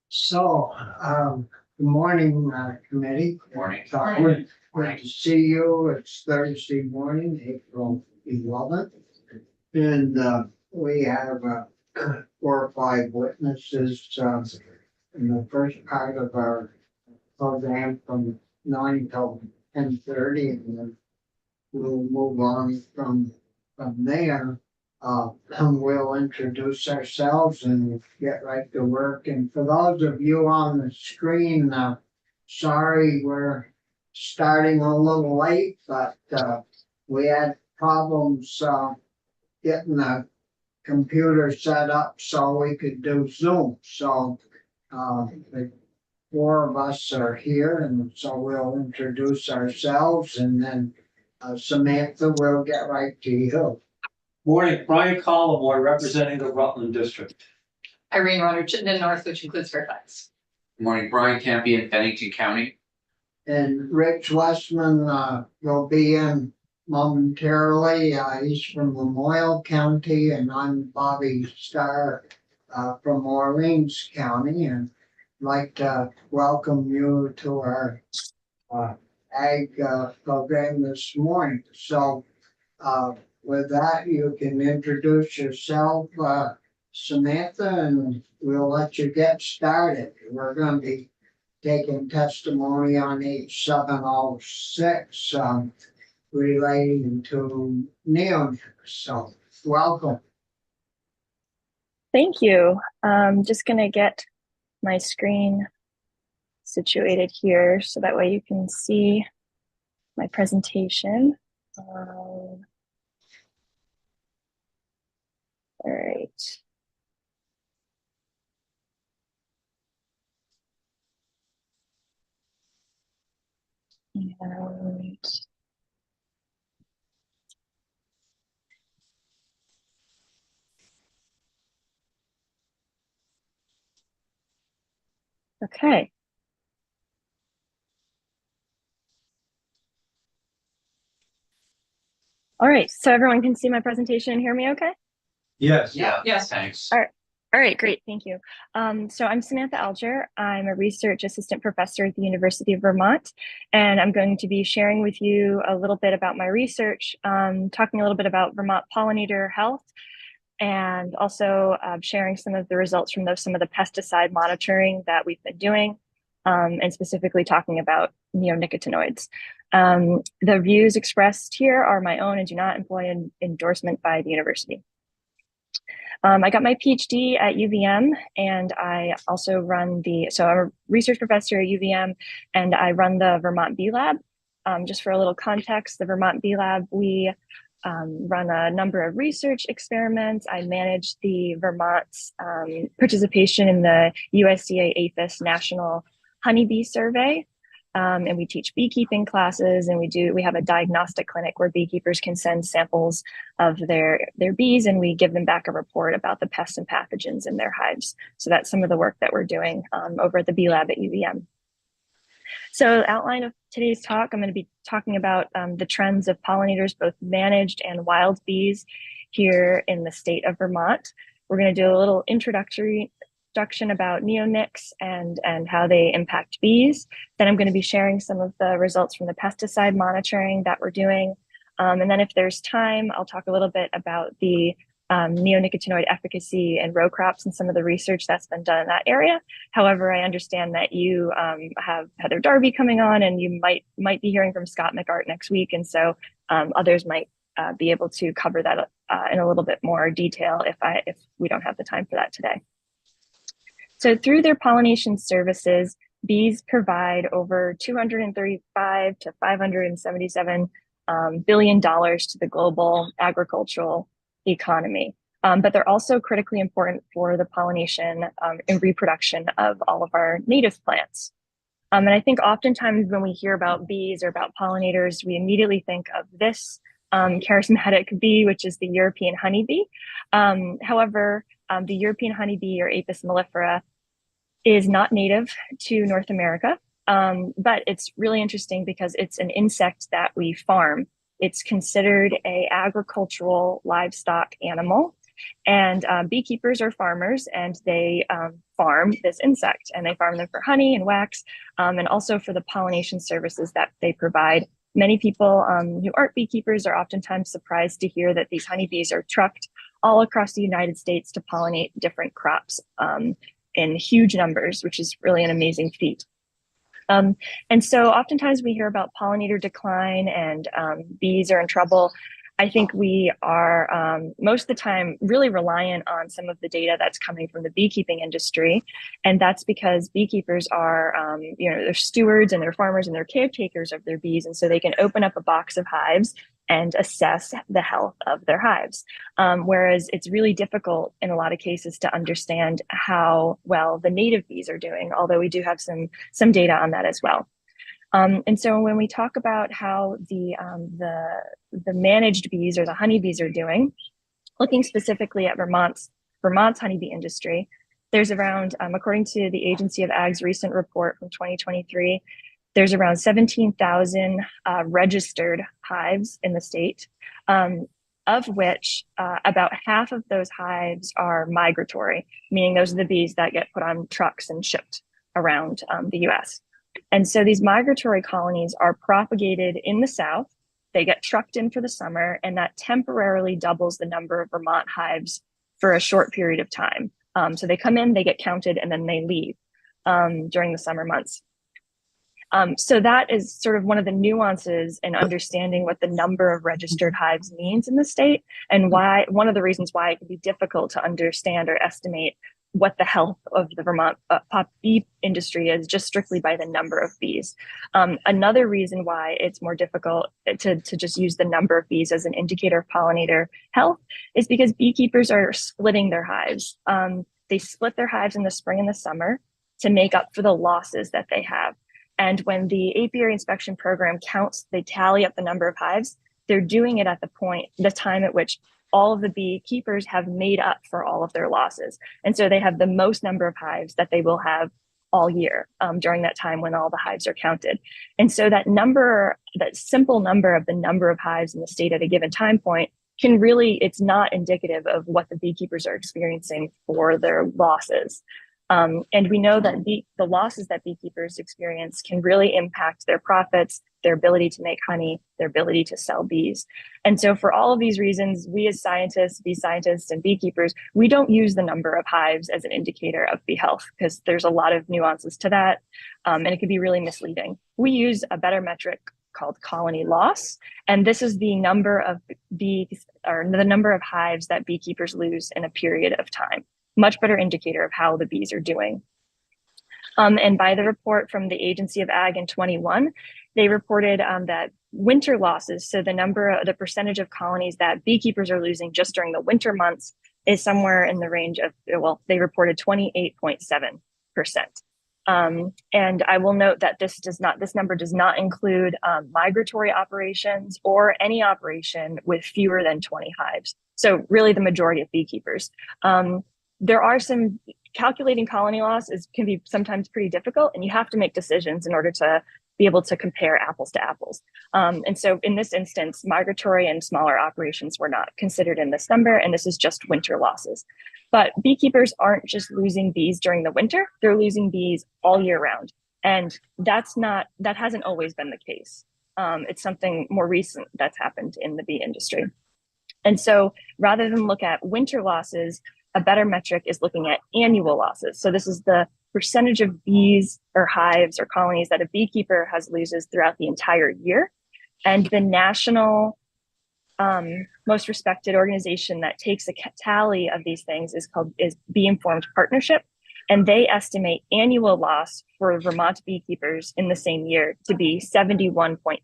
Good morning, committee. Morning. Great to see you. It's Thursday morning, April 11th. And we have 4 or 5 witnesses in the first part of our program from 9 till 10:30, and then we'll move on from there. And we'll introduce ourselves and get right to work. And for those of you on the screen, sorry we're starting a little late, but we had problems getting the computer set up so we could do Zoom. So the 4 of us are here, and so we'll introduce ourselves, and then Samantha will get right to you. Morning, Brian Collimoy, representing the Rutland District. Irene Runner, Chittenden North, which includes Fairfax. Good morning, Brian Campion, Bennington County. And Rich Westman will be in momentarily. He's from Lamoille County, and I'm Bobby Starr from Orleans County, and I'd like to welcome you to our ag program this morning. So with that, you can introduce yourself, Samantha, and we'll let you get started. We're going to be taking testimony on H706 relating to neonates. So welcome. Thank you. I'm just going to get my screen situated here so that way you can see my presentation. All right. And okay. All right, so everyone can see my presentation and hear me okay? Yes. Yeah. Yes. Thanks. All right, great, thank you. So I'm Samantha Alger. I'm a research assistant professor at the University of Vermont, and I'm going to be sharing with you a little bit about my research, talking a little bit about Vermont pollinator health, and also sharing some of the results from some of the pesticide monitoring that we've been doing, and specifically talking about neonicotinoids. The views expressed here are my own and do not employ an endorsement by the university. I got my PhD at UVM, and I also run so I'm a research professor at UVM, and I run the Vermont Bee Lab. Just for a little context, the Vermont Bee Lab, we run a number of research experiments. I manage the Vermont's participation in the USDA APHIS National Honeybee Survey. And we teach beekeeping classes, and we have a diagnostic clinic where beekeepers can send samples of their bees, and we give them back a report about the pests and pathogens in their hives. So that's some of the work that we're doing over at the Bee Lab at UVM. So outline of today's talk, I'm going to be talking about the trends of pollinators, both managed and wild bees here in the state of Vermont. We're going to do a little introduction about neonics and how they impact bees. Then I'm going to be sharing some of the results from the pesticide monitoring that we're doing. And then if there's time, I'll talk a little bit about the neonicotinoid efficacy in row crops and some of the research that's been done in that area. However, I understand that you have Heather Darby coming on, and you might be hearing from Scott McArt next week. And so others might be able to cover that in a little bit more detail if we don't have the time for that today. So through their pollination services, bees provide over $235 to $577 billion to the global agricultural economy. But they're also critically important for the pollination and reproduction of all of our native plants. And I think oftentimes when we hear about bees or about pollinators, we immediately think of this charismatic bee, which is the European honeybee. However, the European honeybee, or Apis mellifera, is not native to North America, but it's really interesting because it's an insect that we farm. It's considered an agricultural livestock animal, And beekeepers are farmers, and they farm this insect, and they farm them for honey and wax, and also for the pollination services that they provide. Many people who aren't beekeepers are oftentimes surprised to hear that these honeybees are trucked all across the United States to pollinate different crops in huge numbers, which is really an amazing feat. And so oftentimes we hear about pollinator decline and bees are in trouble. I think we are most of the time really reliant on some of the data that's coming from the beekeeping industry. And that's because beekeepers are, they're stewards and they're farmers and they're caretakers of their bees. And so they can open up a box of hives and assess the health of their hives. Whereas it's really difficult in a lot of cases to understand how well the native bees are doing, although we do have some data on that as well. And so when we talk about how the managed bees or the honeybees are doing, looking specifically at Vermont's honeybee industry, there's around, according to the Agency of Ag's recent report from 2023, there's around 17,000 registered hives in the state, of which about half of those hives are migratory, meaning those are the bees that get put on trucks and shipped around the US. And so these migratory colonies are propagated in the South. They get trucked in for the summer, and that temporarily doubles the number of Vermont hives for a short period of time. So they come in, they get counted, and then they leave during the summer months. So that is sort of one of the nuances in understanding what the number of registered hives means in the state, and why one of the reasons why it can be difficult to understand or estimate what the health of the Vermont bee industry is just strictly by the number of bees. Another reason why it's more difficult to just use the number of bees as an indicator of pollinator health is because beekeepers are splitting their hives. They split their hives in the spring and the summer to make up for the losses that they have. And when the apiary inspection program counts, they tally up the number of hives, they're doing it at the time at which all of the beekeepers have made up for all of their losses. And so they have the most number of hives that they will have all year during that time when all the hives are counted. And so that simple number of the number of hives in the state at a given time point it's not indicative of what the beekeepers are experiencing for their losses. And we know that the losses that beekeepers experience can really impact their profits, their ability to make honey, their ability to sell bees. And so for all of these reasons, we as scientists, bee scientists and beekeepers, we don't use the number of hives as an indicator of bee health because there's a lot of nuances to that, and it can be really misleading. We use a better metric called colony loss, and this is the number of bees or the number of hives that beekeepers lose in a period of time. Much better indicator of how the bees are doing. And by the report from the Agency of Ag in 21, they reported that winter losses, so the percentage of colonies that beekeepers are losing just during the winter months is somewhere in the range of, they reported 28.7%. And I will note that this number does not include migratory operations or any operation with fewer than 20 hives. So really the majority of beekeepers. There are some calculating colony loss can be sometimes pretty difficult, and you have to make decisions in order to be able to compare apples to apples. And so in this instance, migratory and smaller operations were not considered in this number, and this is just winter losses. But beekeepers aren't just losing bees during the winter, they're losing bees all year round. And that hasn't always been the case. It's something more recent that's happened in the bee industry. And so rather than look at winter losses, a better metric is looking at annual losses. So this is the percentage of bees or hives or colonies that a beekeeper loses throughout the entire year. And the national most respected organization that takes a tally of these things is Bee Informed Partnership. And they estimate annual loss for Vermont beekeepers in the same year to be 71.3%.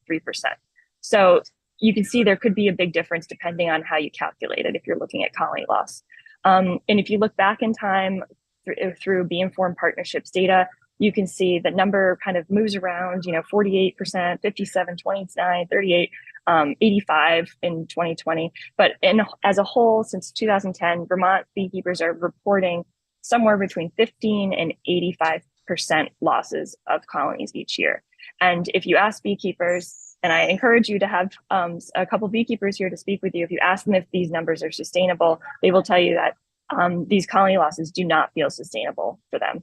So you can see there could be a big difference depending on how you calculate it if you're looking at colony loss. And if you look back in time through Bee Informed Partnerships data, you can see the number kind of moves around, 48%, 57, 29, 38, 85 in 2020. But as a whole, since 2010, Vermont beekeepers are reporting somewhere between 15 and 85% losses of colonies each year. And if you ask beekeepers, and I encourage you to have a couple beekeepers here to speak with you. If you ask them if these numbers are sustainable, they will tell you that these colony losses do not feel sustainable for them.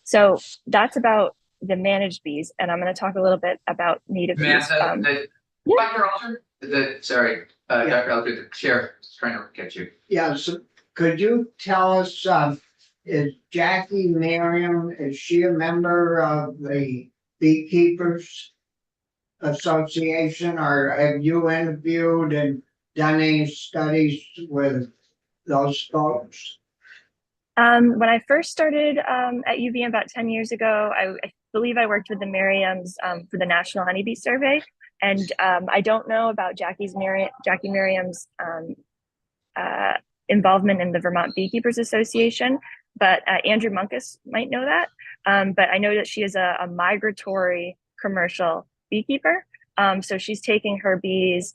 So that's about the managed bees, and I'm going to talk a little bit about native bees. Samantha, Dr. Alter, sorry, Dr. Alter, the chair is trying to get you. Yeah, so could you tell us, is Jackie Merriam, is she a member of the Beekeepers Association, or have you interviewed and done any studies with those folks? When I first started at UVM about 10 years ago, I believe I worked with the Merriams for the National Honeybee Survey. And I don't know about Jackie Merriam's involvement in the Vermont Beekeepers Association, but Andrew Munkus might know that. But I know that she is a migratory commercial beekeeper. So she's taking her bees,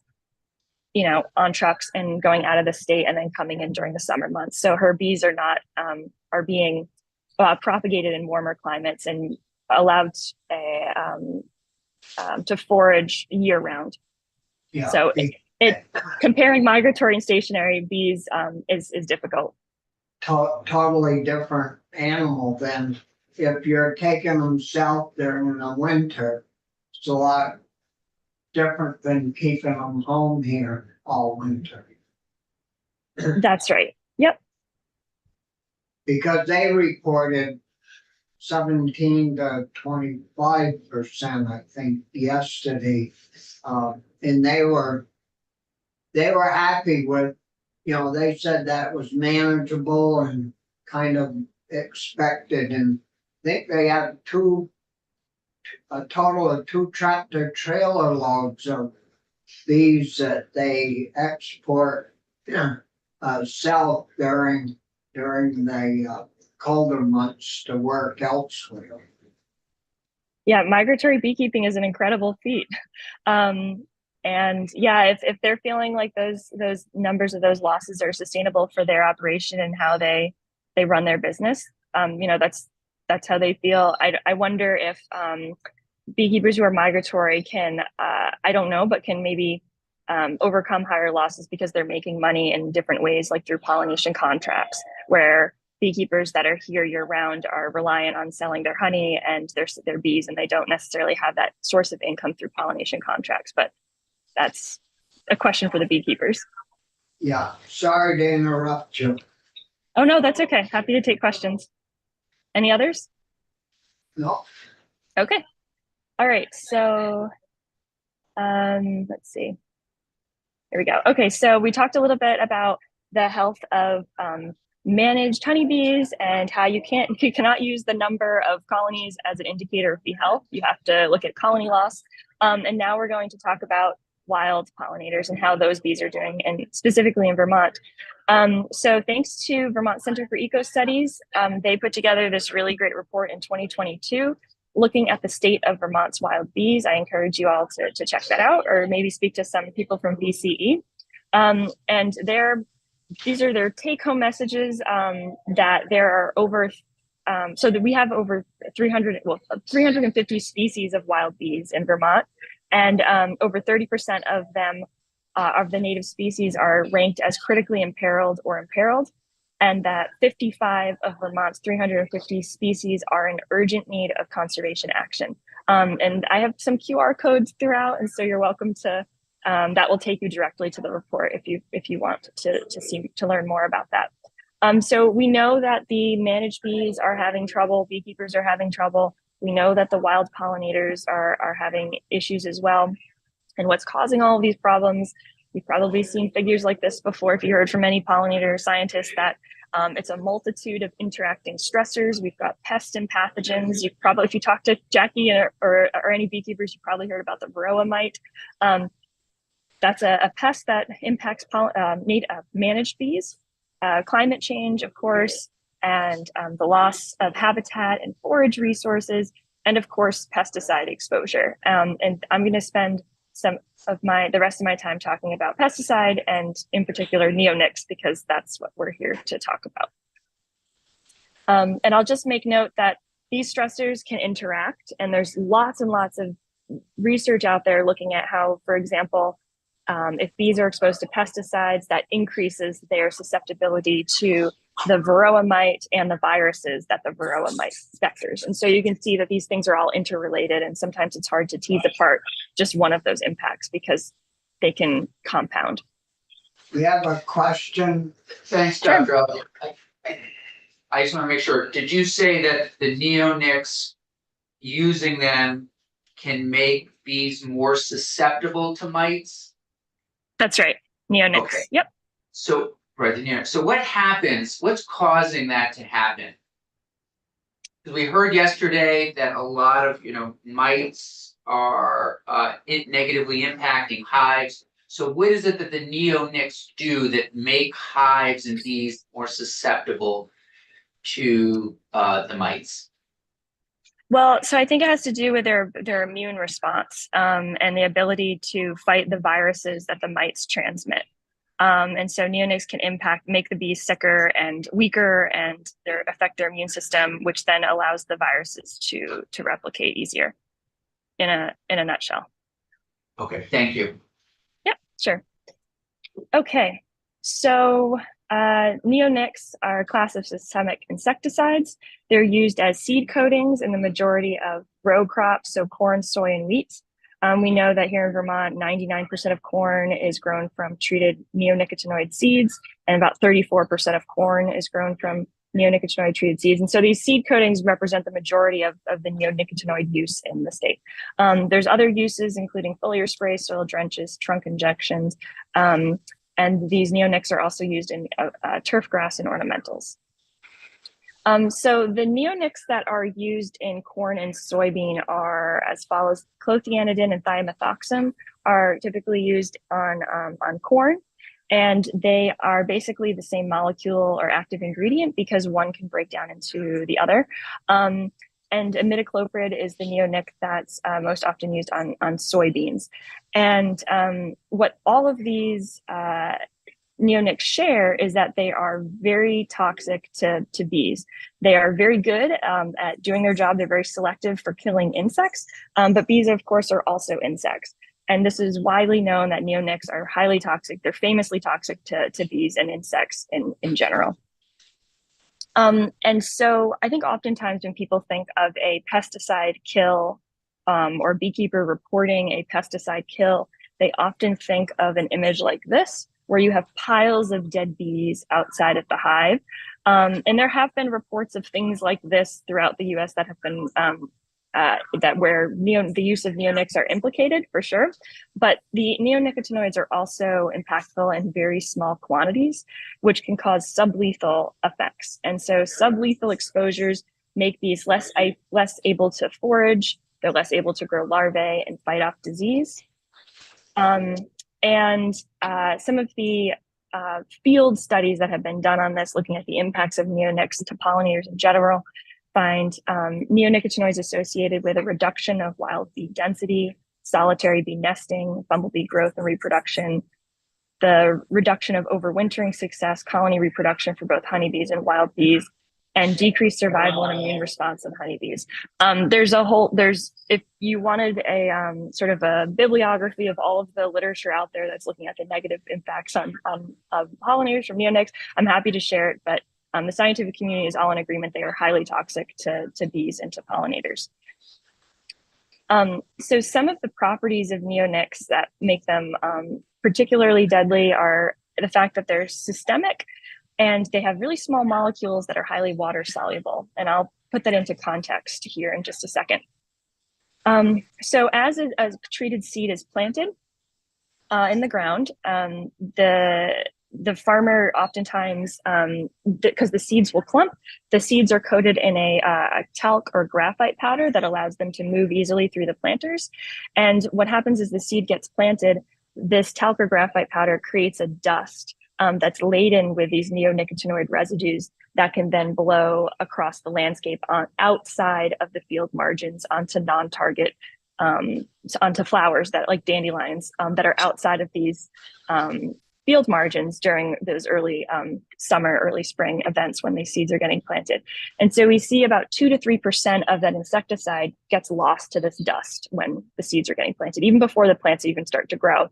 on trucks and going out of the state and then coming in during the summer months. So her bees are not are being propagated in warmer climates and allowed to forage year round. Yeah. So it comparing migratory and stationary bees is difficult. Totally different animal than if you're taking them south during the winter. It's a lot different than keeping them home here all winter. That's right. Yep. Because they reported 17 to 25%, I think, yesterday. And they were happy with, they said that was manageable and kind of expected. And I think they had a total of 2 tractor trailer loads of these that they export, sell during the colder months to work elsewhere. Yeah, migratory beekeeping is an incredible feat. And yeah, if they're feeling like those numbers of those losses are sustainable for their operation and how they run their business, that's how they feel. I wonder if beekeepers who are migratory can, I don't know, but can maybe overcome higher losses because they're making money in different ways, like through pollination contracts, where beekeepers that are here year round are reliant on selling their honey and their bees, and they don't necessarily have that source of income through pollination contracts. But that's a question for the beekeepers. Yeah, sorry to interrupt you. Oh no, that's okay. Happy to take questions. Any others? No. Okay. All right. So let's see. There we go. Okay, so we talked a little bit about the health of managed honeybees and how you cannot use the number of colonies as an indicator of bee health. You have to look at colony loss. And now we're going to talk about wild pollinators and how those bees are doing, and specifically in Vermont. So thanks to Vermont Center for Eco Studies, they put together this really great report in 2022 looking at the state of Vermont's wild bees. I encourage you all to check that out, or maybe speak to some people from VCE. And these are their take-home messages, that there are over, so that we have over 350 species of wild bees in Vermont, and over 30% of them, of the native species, are ranked as critically imperiled or imperiled, and that 55 of Vermont's 350 species are in urgent need of conservation action. And I have some QR codes throughout, and so you're welcome to, that will take you directly to the report if you want to learn more about that. So we know that the managed bees are having trouble, beekeepers are having trouble. We know that the wild pollinators are having issues as well. And what's causing all of these problems, you've probably seen figures like this before if you heard from any pollinator scientists, that it's a multitude of interacting stressors. We've got pests and pathogens. You probably, if you talk to Jackie or any beekeepers, you probably heard about the varroa mite. That's a pest that impacts managed bees, climate change, of course, and the loss of habitat and forage resources, and of course, pesticide exposure. And I'm going to spend the rest of my time talking about pesticide, and in particular neonics, because that's what we're here to talk about. And I'll just make note that these stressors can interact, and there's lots and lots of research out there looking at how, for example, if bees are exposed to pesticides, that increases their susceptibility to the varroa mite and the viruses that the varroa mite vectors. And so you can see that these things are all interrelated, and sometimes it's hard to tease apart just one of those impacts because they can compound. We have a question. Thanks, Dr. Alger. I just want to make sure, did you say that the neonics, using them can make bees more susceptible to mites? That's right. Neonics. Okay. Yep. So, right, the neonics. So what happens? What's causing that to happen? Because we heard yesterday that a lot of, mites are negatively impacting hives. So what is it that the neonics do that make hives and bees more susceptible to the mites? Well, so I think it has to do with their immune response and the ability to fight the viruses that the mites transmit. And so neonics can make the bees sicker and weaker, and affect their immune system, which then allows the viruses to replicate easier. In a nutshell. Okay, thank you. Yeah, sure. Okay, so neonics are a class of systemic insecticides. They're used as seed coatings in the majority of row crops, so corn, soy, and wheat. We know that here in Vermont, 99% of corn is grown from treated neonicotinoid seeds, and about 34% of corn is grown from neonicotinoid treated seeds. And so these seed coatings represent the majority of the neonicotinoid use in the state. There's other uses, including foliar spray, soil drenches, trunk injections, and these neonics are also used in turf grass and ornamentals. So the neonics that are used in corn and soybean are as follows. Clothianidin and thiamethoxam are typically used on corn, and they are basically the same molecule or active ingredient because one can break down into the other. And imidacloprid is the neonic that's most often used on soybeans. And what all of these neonics share is that they are very toxic to bees. They are very good at doing their job. They're very selective for killing insects, but bees, of course, are also insects. And this is widely known that neonics are highly toxic. They're famously toxic to bees and insects in general. And so I think oftentimes when people think of a pesticide kill or beekeeper reporting a pesticide kill, they often think of an image like this, where you have piles of dead bees outside of the hive. And there have been reports of things like this throughout the US that have been where the use of neonics are implicated, for sure. But the neonicotinoids are also impactful in very small quantities, which can cause sublethal effects. And so sublethal exposures make bees less able to forage, they're less able to grow larvae and fight off disease. And some of the field studies that have been done on this, looking at the impacts of neonics to pollinators in general, find neonicotinoids associated with a reduction of wild bee density, solitary bee nesting, bumblebee growth and reproduction, the reduction of overwintering success, colony reproduction for both honeybees and wild bees, and decreased survival and immune response in honeybees. If you wanted a sort of a bibliography of all of the literature out there that's looking at the negative impacts on pollinators from neonics, I'm happy to share it, but the scientific community is all in agreement they are highly toxic to bees and to pollinators. So some of the properties of neonics that make them particularly deadly are the fact that they're systemic and they have really small molecules that are highly water soluble. And I'll put that into context here in just a second. So as a treated seed is planted in the ground, the farmer oftentimes, because the seeds will clump, the seeds are coated in a talc or graphite powder that allows them to move easily through the planters. And what happens is the seed gets planted, this talc or graphite powder creates a dust that's laden with these neonicotinoid residues that can then blow across the landscape outside of the field margins onto non-target, onto flowers that like dandelions that are outside of these field margins during those early summer, early spring events when these seeds are getting planted. And so we see about 2 to 3% of that insecticide gets lost to this dust when the seeds are getting planted, even before the plants even start to grow.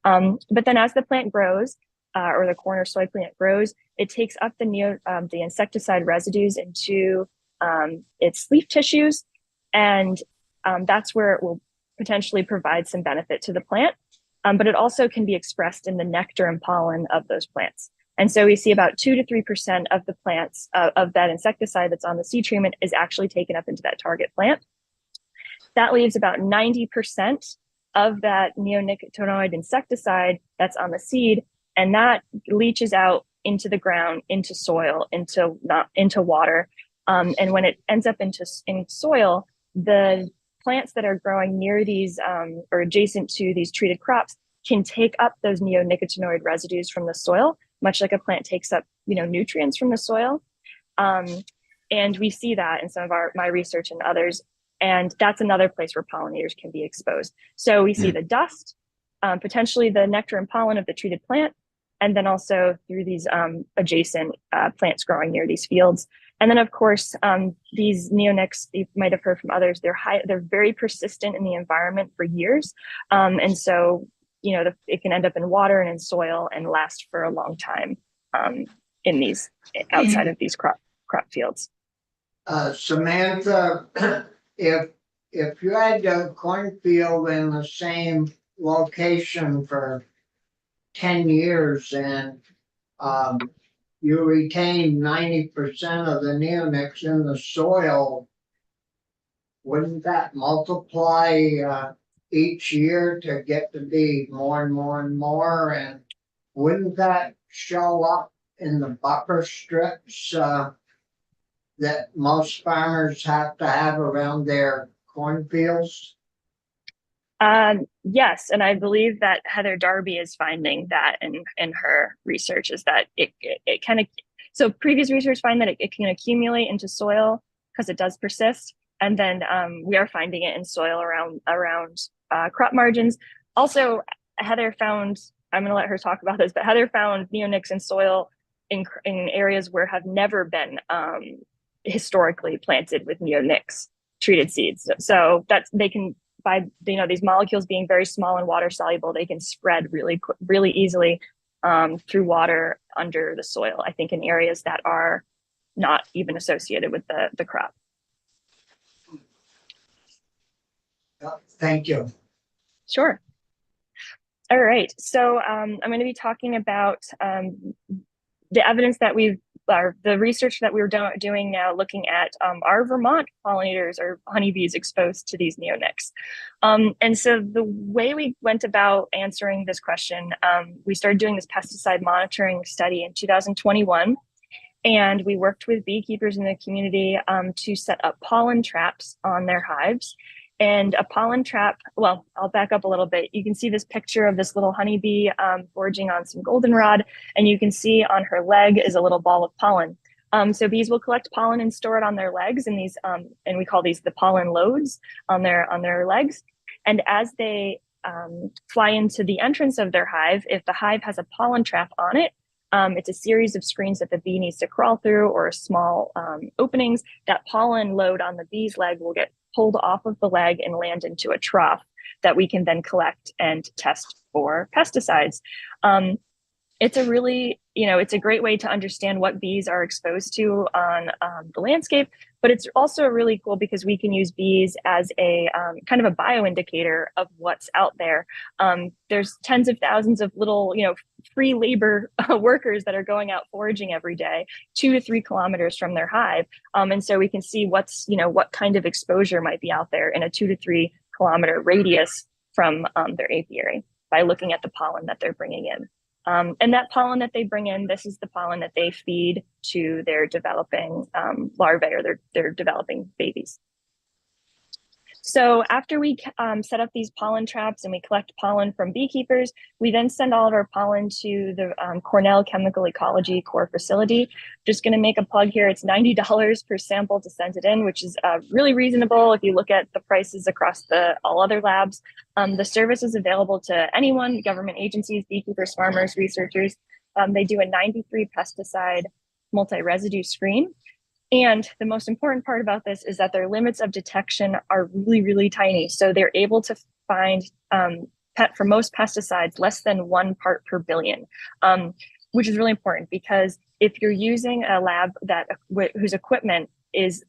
But then as the plant grows, or the corn or soy plant grows, it takes up the insecticide residues into its leaf tissues, and that's where it will potentially provide some benefit to the plant. But it also can be expressed in the nectar and pollen of those plants. And so we see about 2 to 3% of the plants of that insecticide that's on the seed treatment is actually taken up into that target plant. That leaves about 90% of that neonicotinoid insecticide that's on the seed, and that leaches out into the ground, into soil, into water. And when it ends up in soil, the plants that are growing near these or adjacent to these treated crops can take up those neonicotinoid residues from the soil, much like a plant takes up, nutrients from the soil. And we see that in some of my research and others. And that's another place where pollinators can be exposed. So we see the dust, potentially the nectar and pollen of the treated plant, and then also through these adjacent plants growing near these fields. And then, of course, these neonics, you might have heard from others, they're very persistent in the environment for years. And so, it can end up in water and in soil and last for a long time in these outside of these crop fields. Samantha, if you had a cornfield in the same location for 10 years and you retain 90% of the neonics in the soil, wouldn't that multiply each year to get to be more and more and more? And wouldn't that show up in the buffer strips that most farmers have to have around their cornfields? Yes, and I believe that Heather Darby is finding that in her research, is that it kind of, so previous research find that it can accumulate into soil because it does persist, and then we are finding it in soil around crop margins. Also, Heather found, I'm going to let her talk about this, but Heather found neonics in soil in areas where have never been historically planted with neonics treated seeds. So that's, they can, by these molecules being very small and water soluble, they can spread really easily through water under the soil, I think in areas that are not even associated with the crop. Thank you. Sure. All right, so I'm going to be talking about the evidence that the research that we're doing now, looking at our Vermont pollinators or honeybees exposed to these neonics. And so the way we went about answering this question, we started doing this pesticide monitoring study in 2021. And we worked with beekeepers in the community to set up pollen traps on their hives. And a pollen trap, well, I'll back up a little bit. You can see this picture of this little honeybee foraging on some goldenrod, and you can see on her leg is a little ball of pollen. So bees will collect pollen and store it on their legs, and these, and we call these the pollen loads on their legs. And as they fly into the entrance of their hive, if the hive has a pollen trap on it, it's a series of screens that the bee needs to crawl through, or small openings. That pollen load on the bee's leg will get pulled off of the leg and land into a trough that we can then collect and test for pesticides. It's a really, it's a great way to understand what bees are exposed to on the landscape, but it's also really cool because we can use bees as a kind of a bioindicator of what's out there. There's tens of thousands of little, free labor workers that are going out foraging every day, 2 to 3 kilometers from their hive. And so we can see what's, what kind of exposure might be out there in a 2 to 3 kilometer radius from their apiary by looking at the pollen that they're bringing in. And that pollen that they bring in, this is the pollen that they feed to their developing larvae or their developing babies. So after we set up these pollen traps and we collect pollen from beekeepers, we then send all of our pollen to the Cornell Chemical Ecology Core facility. Just going to make a plug here. It's $90 per sample to send it in, which is really reasonable if you look at the prices across all other labs. The service is available to anyone, government agencies, beekeepers, farmers, researchers. They do a 93 pesticide multi-residue screen. And the most important part about this is that their limits of detection are really, really tiny. So they're able to find for most pesticides less than 1 part per billion, which is really important because if you're using a lab whose equipment is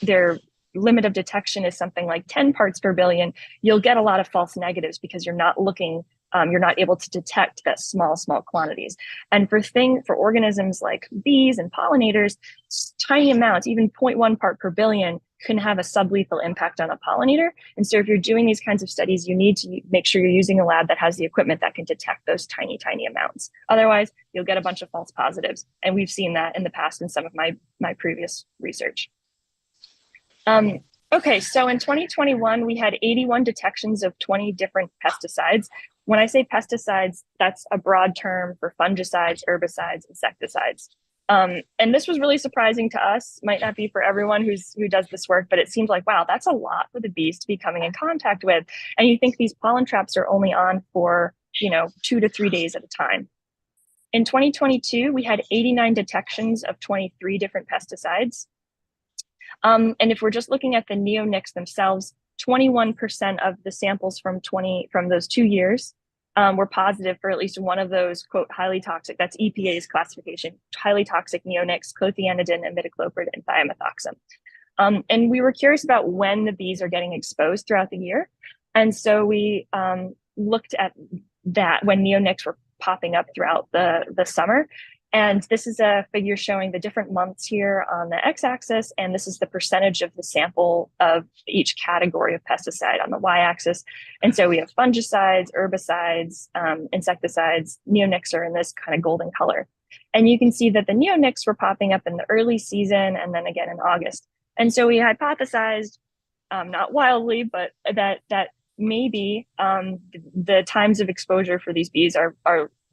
their limit of detection is something like 10 parts per billion, you'll get a lot of false negatives because you're not able to detect that small quantities. And for organisms like bees and pollinators, tiny amounts, even 0.1 part per billion, can have a sublethal impact on a pollinator. And so if you're doing these kinds of studies, you need to make sure you're using a lab that has the equipment that can detect those tiny amounts. Otherwise, you'll get a bunch of false positives. And we've seen that in the past in some of my previous research. Okay, so in 2021, we had 81 detections of 20 different pesticides. When I say pesticides, that's a broad term for fungicides, herbicides, insecticides. And this was really surprising to us. Might not be for everyone who does this work, but it seemed like, wow, that's a lot for the bees to be coming in contact with. And you think these pollen traps are only on for 2 to 3 days at a time. In 2022, we had 89 detections of 23 different pesticides. And if we're just looking at the neonics themselves, 21% of the samples from those 2 years were positive for at least one of those, quote, highly toxic, that's EPA's classification, highly toxic neonics, clothianidin, imidacloprid, and thiamethoxam. And we were curious about when the bees are getting exposed throughout the year. And so we looked at that when neonics were popping up throughout the summer. And this is a figure showing the different months here on the x-axis, and this is the percentage of the sample of each category of pesticide on the y-axis. And so we have fungicides, herbicides, insecticides. Neonics are in this kind of golden color. And you can see that the neonics were popping up in the early season and then again in August. And so we hypothesized, not wildly, but that maybe the times of exposure for these bees are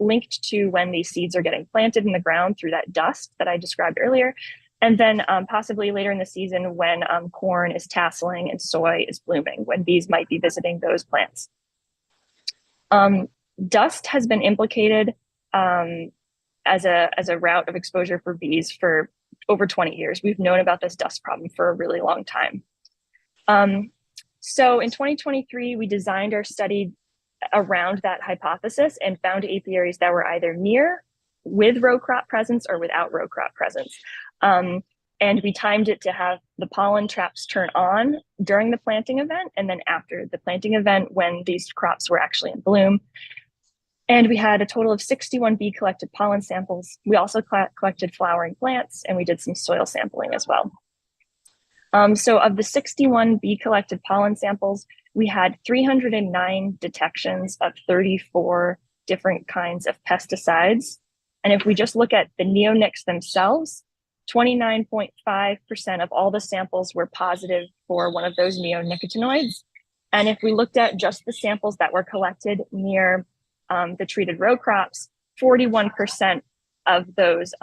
linked to when these seeds are getting planted in the ground through that dust that I described earlier. And then possibly later in the season when corn is tasseling and soy is blooming, when bees might be visiting those plants. Dust has been implicated as a route of exposure for bees for over 20 years. We've known about this dust problem for a really long time. So in 2023, we designed our study around that hypothesis and found apiaries that were either near, with row crop presence, or without row crop presence. And we timed it to have the pollen traps turn on during the planting event and then after the planting event when these crops were actually in bloom. And we had a total of 61 bee collected pollen samples. We also collected flowering plants, and we did some soil sampling as well. So of the 61 bee collected pollen samples, we had 309 detections of 34 different kinds of pesticides. And if we just look at the neonics themselves, 29.5% of all the samples were positive for one of those neonicotinoids. And if we looked at just the samples that were collected near the treated row crops, 41% of those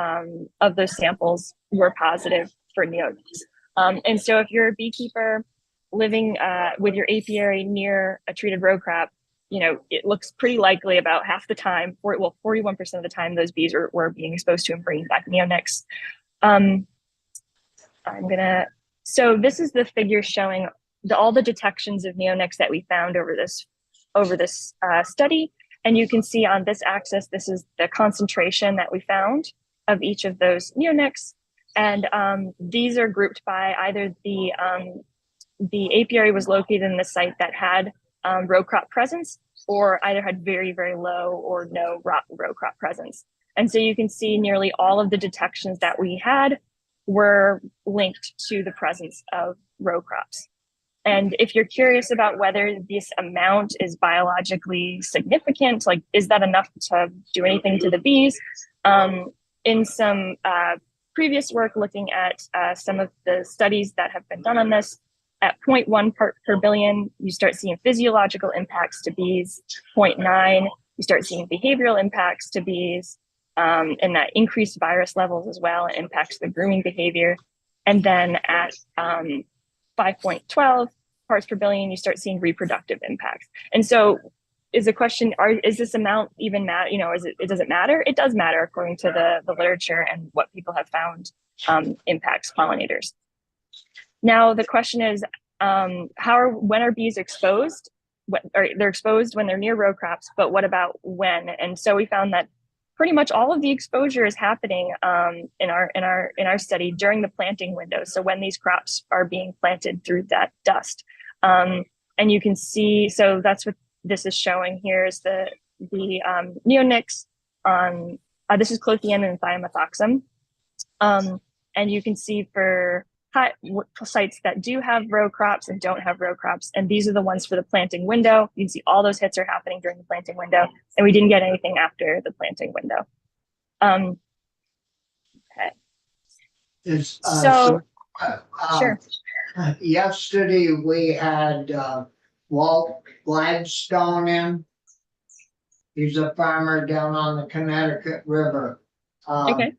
samples were positive for neonics. And so if you're a beekeeper living with your apiary near a treated row crop, it looks pretty likely about half the time, 41% of the time, those bees were being exposed to and bringing back neonics. So this is the figure showing all the detections of neonics that we found over this study. And you can see on this axis, this is the concentration that we found of each of those neonics. And these are grouped by either the apiary was located in the site that had row crop presence, or either had very, very low or no row crop presence. And so you can see nearly all of the detections that we had were linked to the presence of row crops. And if you're curious about whether this amount is biologically significant, like, is that enough to do anything to the bees? In some previous work looking at some of the studies that have been done on this, At 0.1 part per billion, you start seeing physiological impacts to bees. 0.9, you start seeing behavioral impacts to bees, and that increased virus levels as well impacts the grooming behavior. And then at 5.12 parts per billion, you start seeing reproductive impacts. And so is the question, is this amount even matter? You know, does it matter? It does matter according to the literature and what people have found impacts pollinators. Now, the question is, when are bees exposed? They're exposed when they're near row crops, but what about when? And so we found that pretty much all of the exposure is happening in our study during the planting window. So when these crops are being planted through that dust, and you can see, so that's what this is showing here is the neonics on this is Clothianum and thiamethoxam, and you can see for sites that do have row crops and don't have row crops, and these are the ones for the planting window. You can see all those hits are happening during the planting window, and we didn't get anything after the planting window. Okay. Sure. Yesterday we had Walt Gladstone in. He's a farmer down on the Connecticut River. Okay.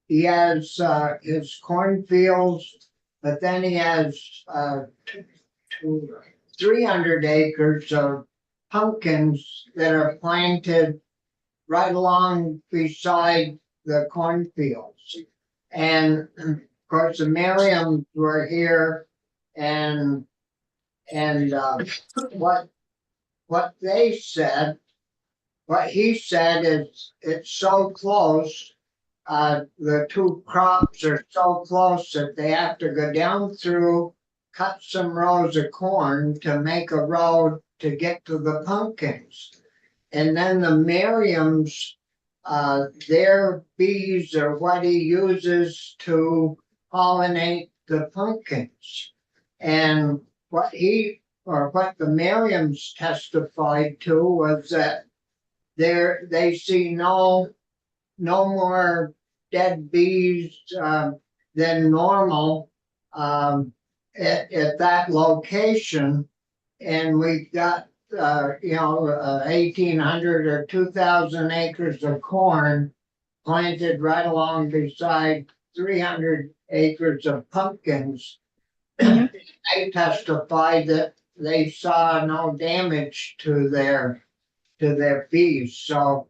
He has his cornfields, but then he has 300 acres of pumpkins that are planted right along beside the cornfields. And of course, the Merriams were here, and what they said, what he said is it's so close. The two crops are so close that they have to go down through, cut some rows of corn to make a road to get to the pumpkins. And then the Merriams, their bees are what he uses to pollinate the pumpkins. And what the Merriams testified to was that they see no more dead bees than normal at that location, and we've got 1,800 or 2,000 acres of corn planted right along beside 300 acres of pumpkins. They testified that they saw no damage to their bees. So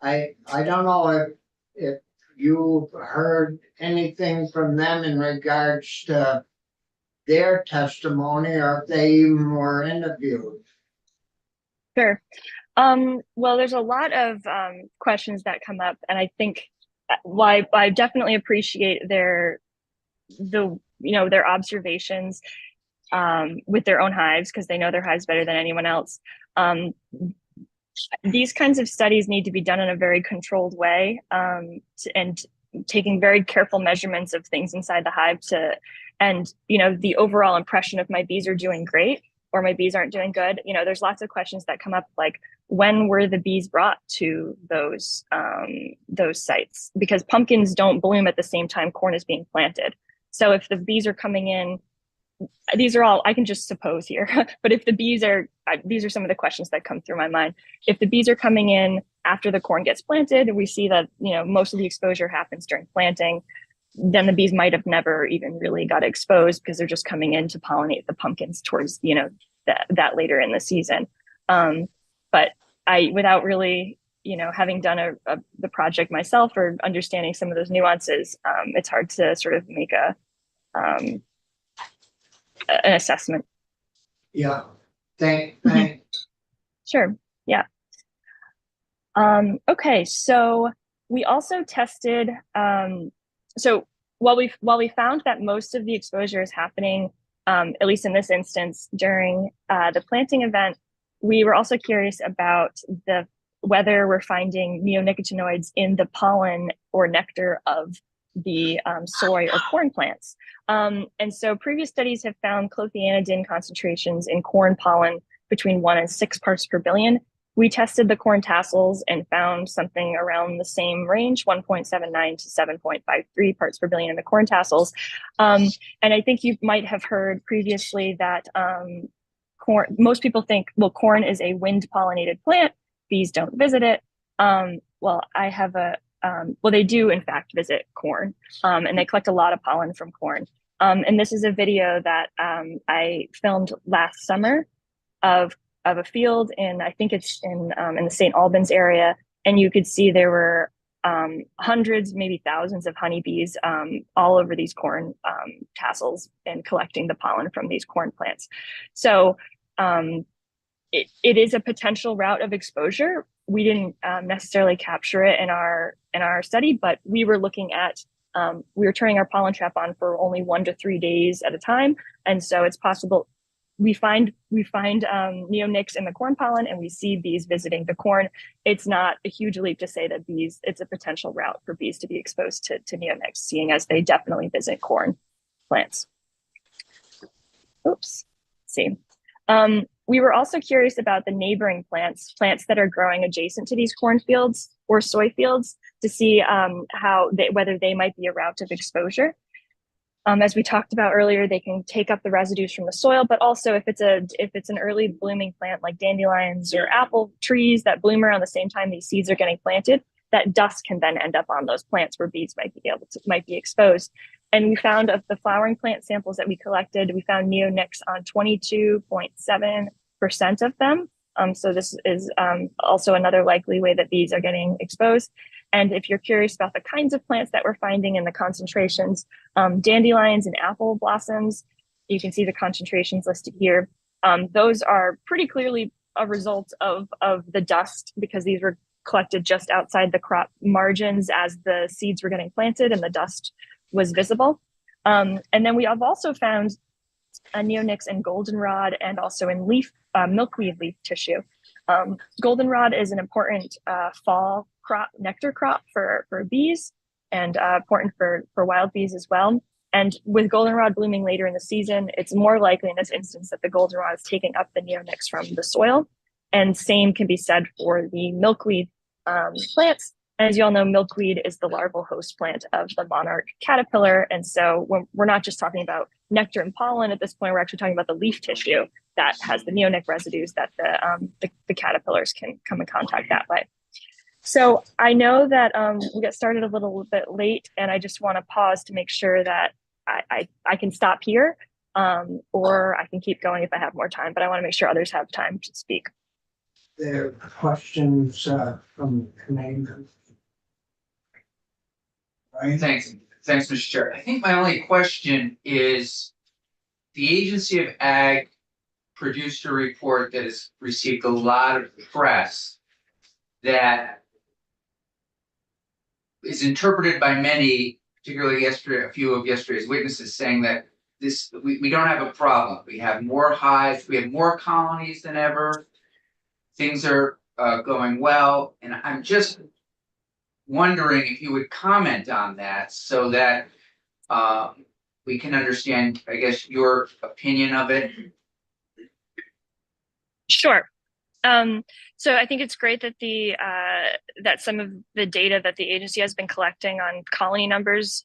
I don't know if you've heard anything from them in regards to their testimony or if they even were interviewed. Sure. Well, there's a lot of questions that come up, and I think I definitely appreciate their observations with their own hives, because they know their hives better than anyone else. These kinds of studies need to be done in a very controlled way, and taking very careful measurements of things inside the hive and the overall impression of my bees are doing great or my bees aren't doing good. There's lots of questions that come up, like when were the bees brought to those sites? Because pumpkins don't bloom at the same time corn is being planted. So if the bees are coming in, these are all, I can just suppose here, but if the bees are, these are some of the questions that come through my mind. If the bees are coming in after the corn gets planted, we see that, most of the exposure happens during planting, then the bees might have never even really got exposed because they're just coming in to pollinate the pumpkins towards, that later in the season. But without really, having done the project myself or understanding some of those nuances, it's hard to sort of make an assessment. Yeah. Thank. Sure. Yeah. Okay. So we also tested. So while we found that most of the exposure is happening, at least in this instance, during the planting event, we were also curious about whether we're finding neonicotinoids in the pollen or nectar of the soy or corn plants. And so previous studies have found clothianidin concentrations in corn pollen between 1 and 6 parts per billion. We tested the corn tassels and found something around the same range, 1.79 to 7.53 parts per billion in the corn tassels. And I think you might have heard previously that corn, most people think, well, corn is a wind pollinated plant. Bees don't visit it. Well, I have well, they do in fact visit corn, and they collect a lot of pollen from corn. And this is a video that I filmed last summer of a field in, I think it's in the St. Albans area, and you could see there were hundreds, maybe thousands of honeybees all over these corn tassels and collecting the pollen from these corn plants. So it is a potential route of exposure. We didn't necessarily capture it in our study, but we were looking at we were turning our pollen trap on for only 1 to 3 days at a time, and so it's possible we find neonics in the corn pollen, and we see bees visiting the corn. It's not a huge leap to say that it's a potential route for bees to be exposed to neonics, seeing as they definitely visit corn plants. Oops. Let's see. We were also curious about the neighboring plants that are growing adjacent to these cornfields or soy fields, to see whether they might be a route of exposure. As we talked about earlier, they can take up the residues from the soil, but also if it's an early blooming plant like dandelions or apple trees that bloom around the same time these seeds are getting planted, that dust can then end up on those plants where bees might be exposed. And we found, of the flowering plant samples that we collected, we found neonics on 22.7% of them. So this is also another likely way that bees are getting exposed. And if you're curious about the kinds of plants that we're finding and the concentrations, dandelions and apple blossoms, you can see the concentrations listed here. Those are pretty clearly a result of the dust, because these were collected just outside the crop margins as the seeds were getting planted and the dust was visible. And then we have also found neonics in goldenrod and also in milkweed leaf tissue. Goldenrod is an important fall crop, nectar crop for bees, and important for wild bees as well. And with goldenrod blooming later in the season, it's more likely in this instance that the goldenrod is taking up the neonics from the soil. And same can be said for the milkweed plants. And as you all know, milkweed is the larval host plant of the monarch caterpillar. And so we're not just talking about nectar and pollen at this point, we're actually talking about the leaf tissue that has the neonic residues that the caterpillars can come in contact that way. So I know that we got started a little bit late, and I just want to pause to make sure that I can stop here, or I can keep going if I have more time, but I want to make sure others have time to speak. There are questions from the committee. Right? Thanks, Mr. Chair. I think my only question is, the Agency of Ag produced a report that has received a lot of press that is interpreted by many, particularly yesterday, a few of yesterday's witnesses, saying that we don't have a problem. We have more hives, we have more colonies than ever. Things are going well, and I'm just wondering if you would comment on that so that we can understand, I guess, your opinion of it. Sure. So I think it's great that that some of the data that the agency has been collecting on colony numbers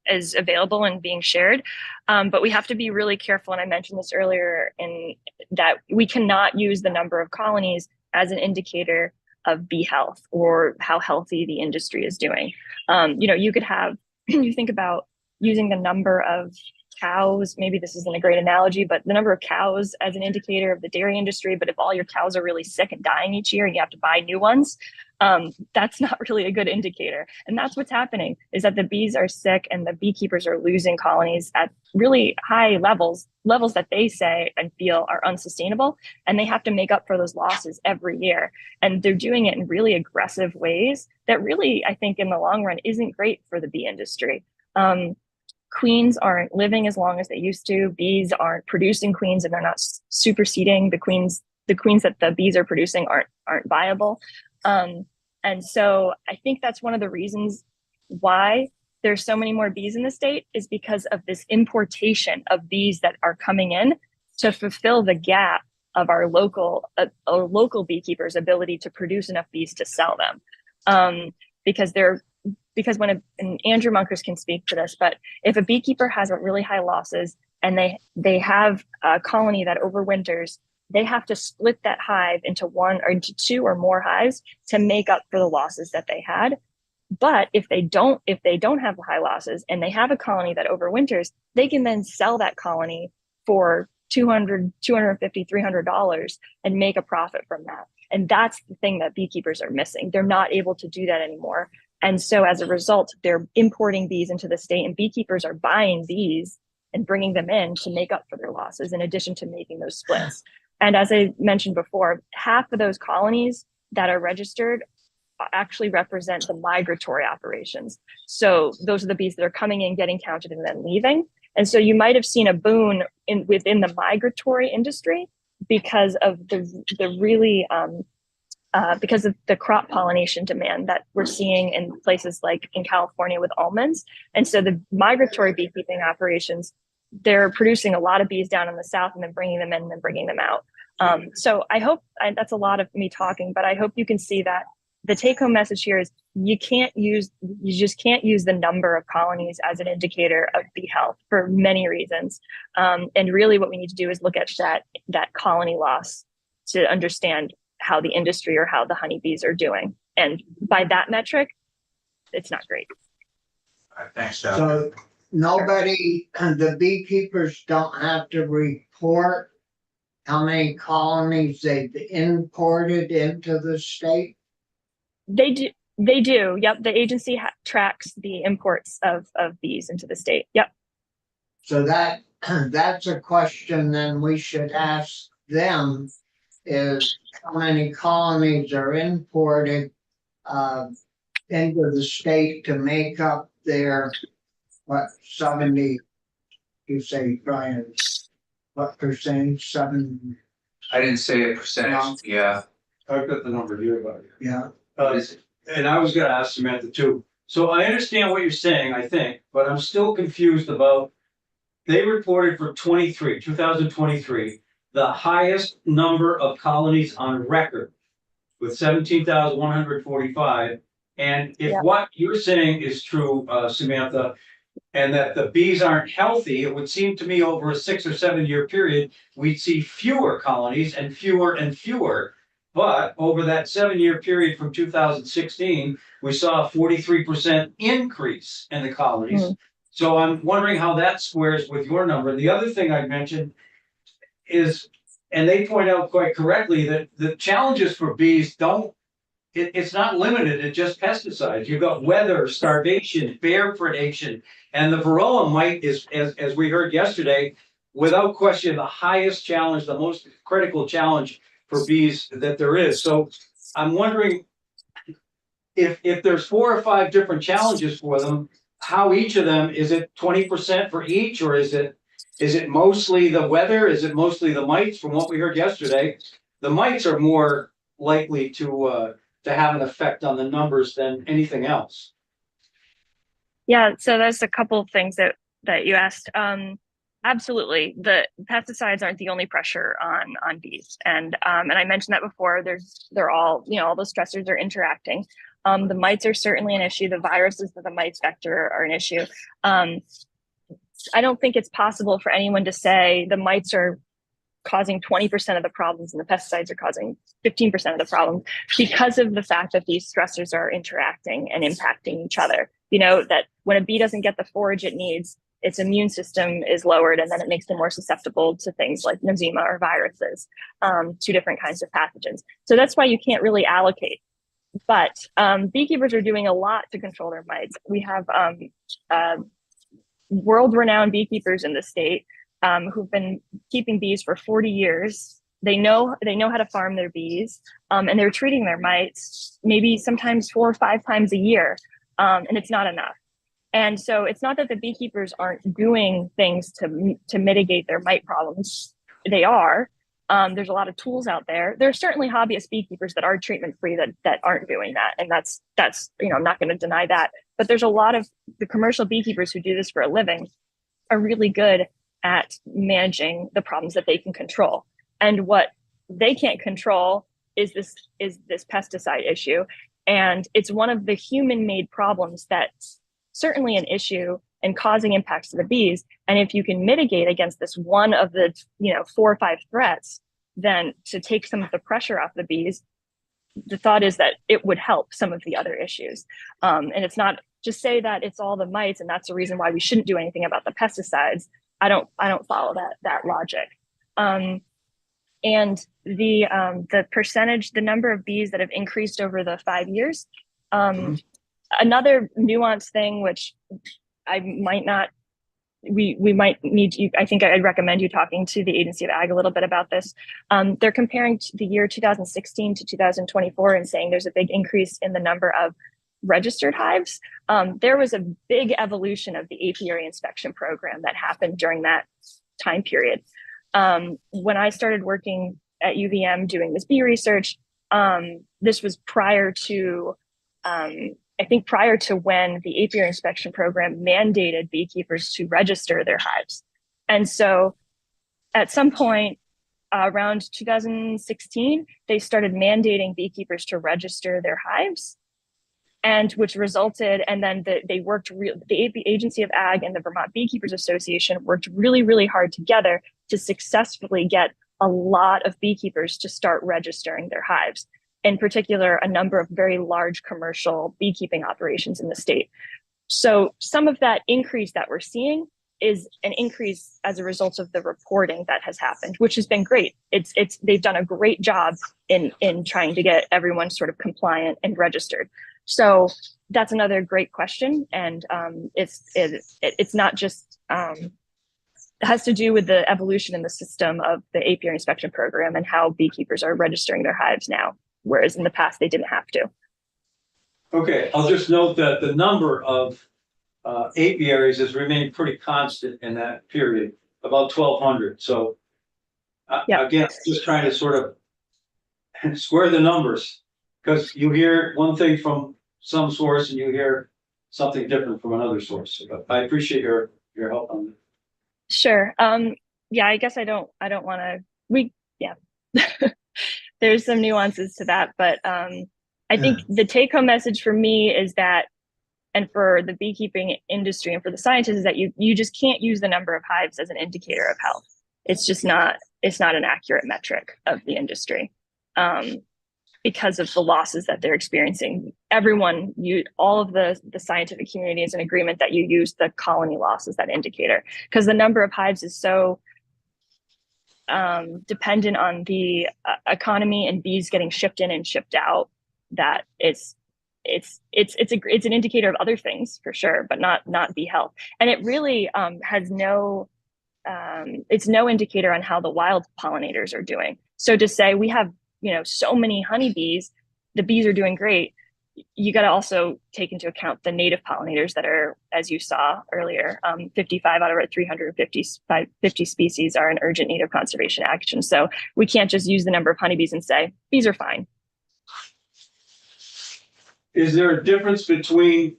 is available and being shared. But we have to be really careful, and I mentioned this earlier, in that we cannot use the number of colonies as an indicator of bee health or how healthy the industry is doing. You could have, you think about using the number of cows, maybe this isn't a great analogy, but the number of cows as an indicator of the dairy industry. But if all your cows are really sick and dying each year and you have to buy new ones, that's not really a good indicator. And that's what's happening, is that the bees are sick and the beekeepers are losing colonies at really high levels that they say and feel are unsustainable. And they have to make up for those losses every year. And they're doing it in really aggressive ways that really, I think in the long run, isn't great for the bee industry. Queens aren't living as long as they used to. Bees aren't producing queens, and they're not superseding the queens. The queens that the bees are producing aren't viable. And so I think that's one of the reasons why there's so many more bees in the state, is because of this importation of bees that are coming in to fulfill the gap of our local beekeepers' ability to produce enough bees to sell them. Because and Andrew Munkers can speak to this, but if a beekeeper has really high losses and they have a colony that overwinters, they have to split that hive into one or into two or more hives to make up for the losses that they had. But if they don't have high losses and they have a colony that overwinters, they can then sell that colony for $200, $250, $300 and make a profit from that. And that's the thing that beekeepers are missing. They're not able to do that anymore. And so as a result, they're importing bees into the state, and beekeepers are buying bees and bringing them in to make up for their losses, in addition to making those splits. And as I mentioned before, half of those colonies that are registered actually represent the migratory operations. So those are the bees that are coming in, getting counted, and then leaving. And so you might have seen a boon within the migratory industry because of because of the crop pollination demand that we're seeing in places like in California with almonds. And so the migratory beekeeping operations, they're producing a lot of bees down in the south and then bringing them in and then bringing them out. So I hope that's a lot of me talking, but I hope you can see that the take-home message here is you just can't use the number of colonies as an indicator of bee health for many reasons. And really what we need to do is look at that colony loss to understand how the industry or how the honeybees are doing. And by that metric, it's not great. All right, thanks, Doug. So the beekeepers don't have to report how many colonies they've imported into the state? They do. Yep. The agency tracks the imports of bees into the state. Yep. So that's a question then we should ask them, is how many colonies are imported into the state to make up their, 70, you say, Brian, what percentage, 7? I didn't say a percentage, yeah. I've got the number here, but. Yeah, What is it? And I was gonna ask Samantha too. So I understand what you're saying, I think, but I'm still confused about. They reported for 2023, the highest number of colonies on record with 17,145. And if what you're saying is true, Samantha, and that the bees aren't healthy, it would seem to me over a 6 or 7 year period, we'd see fewer colonies and fewer and fewer. But over that 7-year period from 2016, we saw a 43% increase in the colonies. Mm. So I'm wondering how that squares with your number. The other thing I mentioned is, and they point out quite correctly, that the challenges for bees it's not limited to just pesticides. You've got weather, starvation, bear predation, and the varroa mite is, as we heard yesterday, without question, the highest challenge, the most critical challenge for bees that there is. So I'm wondering if there's 4 or 5 different challenges for them, how each of them, is it 20% for each, or is it mostly the weather? Is it mostly the mites? From what we heard yesterday, the mites are more likely to have an effect on the numbers than anything else. Yeah, so there's a couple of things that you asked. Absolutely, the pesticides aren't the only pressure on bees, and I mentioned that before. They're all, all those stressors are interacting. The mites are certainly an issue. The viruses that the mites vector are an issue. I don't think it's possible for anyone to say the mites are causing 20% of the problems and the pesticides are causing 15% of the problems, because of the fact that these stressors are interacting and impacting each other. That when a bee doesn't get the forage it needs, its immune system is lowered, and then it makes them more susceptible to things like eczema or viruses, 2 different kinds of pathogens. So that's why you can't really allocate. But beekeepers are doing a lot to control their mites. We have world-renowned beekeepers in the state who've been keeping bees for 40 years. They know how to farm their bees, and they're treating their mites maybe sometimes 4 or 5 times a year, and it's not enough. And so it's not that the beekeepers aren't doing things to mitigate their mite problems. They are. There's a lot of tools out there. There's certainly hobbyist beekeepers that are treatment-free that aren't doing that, and that's I'm not going to deny that. But there's a lot of the commercial beekeepers who do this for a living are really good at managing the problems that they can control. And what they can't control is this pesticide issue. And it's one of the human-made problems that's certainly an issue and causing impacts to the bees. And if you can mitigate against this one of the 4 or 5 threats, then to take some of the pressure off the bees, the thought is that it would help some of the other issues. And it's not just say that it's all the mites and that's the reason why we shouldn't do anything about the pesticides. I don't follow that logic. And the percentage, the number of bees that have increased over the 5 years. Another nuanced thing, which I might not, we might need you, I think I'd recommend you talking to the Agency of Ag a little bit about this. They're comparing the year 2016 to 2024 and saying there's a big increase in the number of registered hives. There was a big evolution of the apiary inspection program that happened during that time period. When I started working at UVM doing this bee research, this was prior to, I think prior to when the apiary inspection program mandated beekeepers to register their hives. And so at some point around 2016, they started mandating beekeepers to register their hives, and which resulted, and then they worked, the Agency of Ag and the Vermont Beekeepers Association worked really, really hard together to successfully get a lot of beekeepers to start registering their hives. In particular, a number of very large commercial beekeeping operations in the state. So some of that increase that we're seeing is an increase as a result of the reporting that has happened, which has been great. They've done a great job in trying to get everyone sort of compliant and registered. So that's another great question, and it's not just it has to do with the evolution in the system of the apiary inspection program and how beekeepers are registering their hives now, whereas in the past they didn't have to. Okay, I'll just note that the number of apiaries has remained pretty constant in that period, about 1,200. So again, just trying to sort of square the numbers, because you hear one thing from some source and you hear something different from another source. But I appreciate your help on that. Sure. Yeah, I guess I don't want to, there's some nuances to that, but I think the take home message for me is that, and for the beekeeping industry and for the scientists, is that you just can't use the number of hives as an indicator of health. It's just not, it's not an accurate metric of the industry because of the losses that they're experiencing. Everyone, all of the scientific community is in agreement that you use the colony loss as that indicator, because the number of hives is so dependent on the economy and bees getting shipped in and shipped out that it's an indicator of other things for sure, but not bee health. And it really has no it's no indicator on how the wild pollinators are doing. So to say we have so many honeybees, the bees are doing great, you got to also take into account the native pollinators that are, as you saw earlier, 55 out of our 350 species are in urgent need of conservation action. So we can't just use the number of honeybees and say bees are fine. Is there a difference between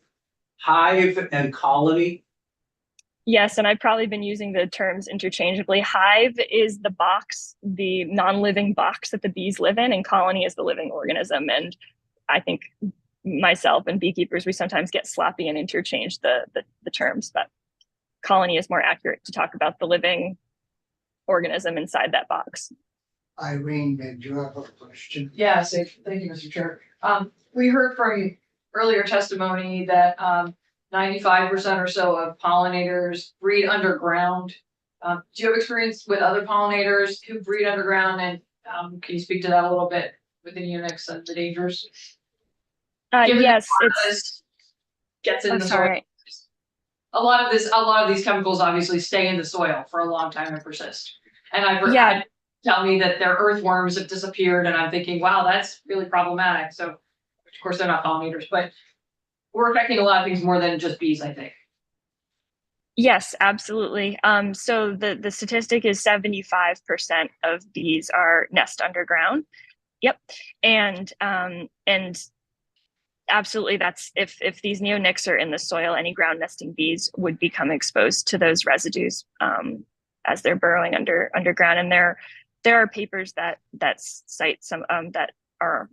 hive and colony? Yes, and I've probably been using the terms interchangeably. Hive is the box, the non-living box that the bees live in, and colony is the living organism. And I think myself and beekeepers, we sometimes get sloppy and interchange the terms, but colony is more accurate to talk about the living organism inside that box. Irene, did you have a question? Yeah, so thank you, Mr. Chair. We heard from earlier testimony that 95% or so of pollinators breed underground. Do you have experience with other pollinators who breed underground? And can you speak to that a little bit with the Unix and the dangers? Yes, it's gets in the soil. Sorry. A lot of these chemicals obviously stay in the soil for a long time and persist. And I've heard tell me that their earthworms have disappeared, and I'm thinking, wow, that's really problematic. So, of course, they're not pollinators, but we're affecting a lot of things more than just bees, I think. Yes, absolutely. So the statistic is 75% of bees are nest underground. Yep, and absolutely, that's if these neonics are in the soil, any ground nesting bees would become exposed to those residues as they're burrowing underground, and there are papers that cite some that are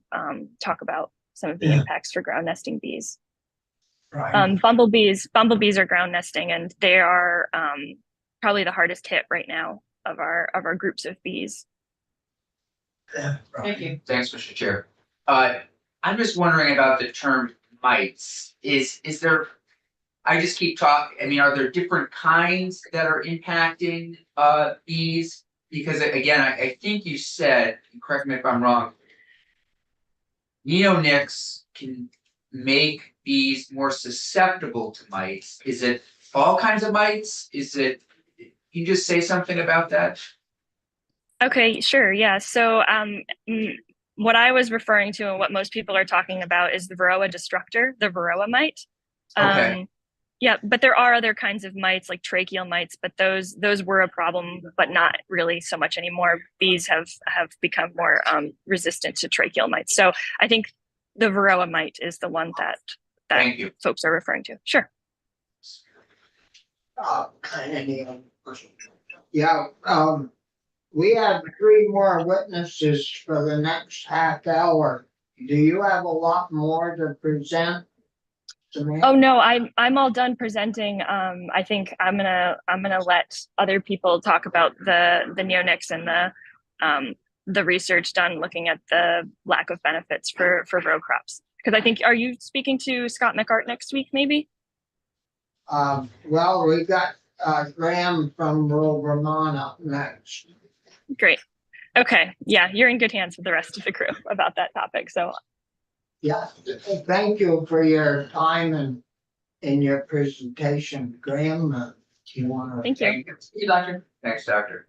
talk about some of the impacts for ground nesting bees. Right. Bumblebees are ground nesting, and they are probably the hardest hit right now of our groups of bees. Thank you. Thanks, Mr. Chair. I'm just wondering about the term mites. Is there, I just keep talking, I mean, are there different kinds that are impacting bees? Because again, I think you said, correct me if I'm wrong, neonics can make bees more susceptible to mites. Is it all kinds of mites? Is it, can you just say something about that? Okay, sure. Yeah. So what I was referring to and what most people are talking about is the Varroa destructor, the Varroa mite. Okay. Yeah, but there are other kinds of mites like tracheal mites, but those were a problem, but not really so much anymore. Bees have become more resistant to tracheal mites. So I think the Varroa mite is the one that Thank you. folks are referring to. Sure. Any other questions? Yeah, we have 3 more witnesses for the next half hour. Do you have a lot more to present? Oh no, I'm all done presenting. I think I'm gonna let other people talk about the neonics and the research done looking at the lack of benefits for row crops. Because I think, are you speaking to Scott McArt next week, maybe? Well, we got Graham from rural Vermont up next. Great. Okay. Yeah, you're in good hands with the rest of the crew about that topic. So Yeah, thank you for your time and your presentation, Graham. Do you want to? thank you. You, Doctor. Thanks, Doctor.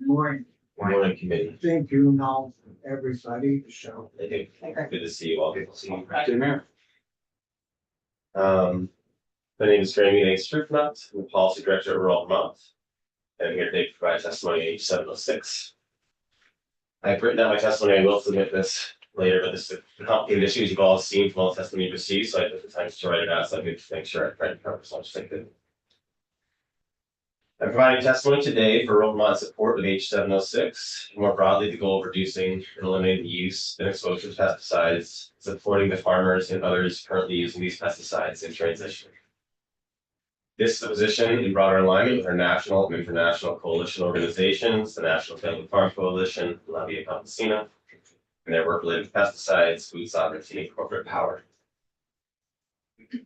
Morning. Morning, committee. Think you know everybody, so. I think good to see you all. Good to see you. Jim Mayor. My name is Graham Stricknut. I'm the policy director at Rural Vermont. I'm here today to provide testimony on H706. I've written down my testimony. I will submit this later, but this is a complicated issue, as you've all seen from all the testimony you've received, so I took the time to write it out, so I could make sure I tried to cover as much as I could. I'm providing testimony today for Rural Vermont support of H706, more broadly the goal of reducing and eliminating the use and exposure to pesticides, supporting the farmers and others currently using these pesticides in transition. This is a position in broader alignment with our national and international coalition organizations, the National Family Farm Coalition, La Via Campesina, and their work related to pesticides, food sovereignty, and corporate power.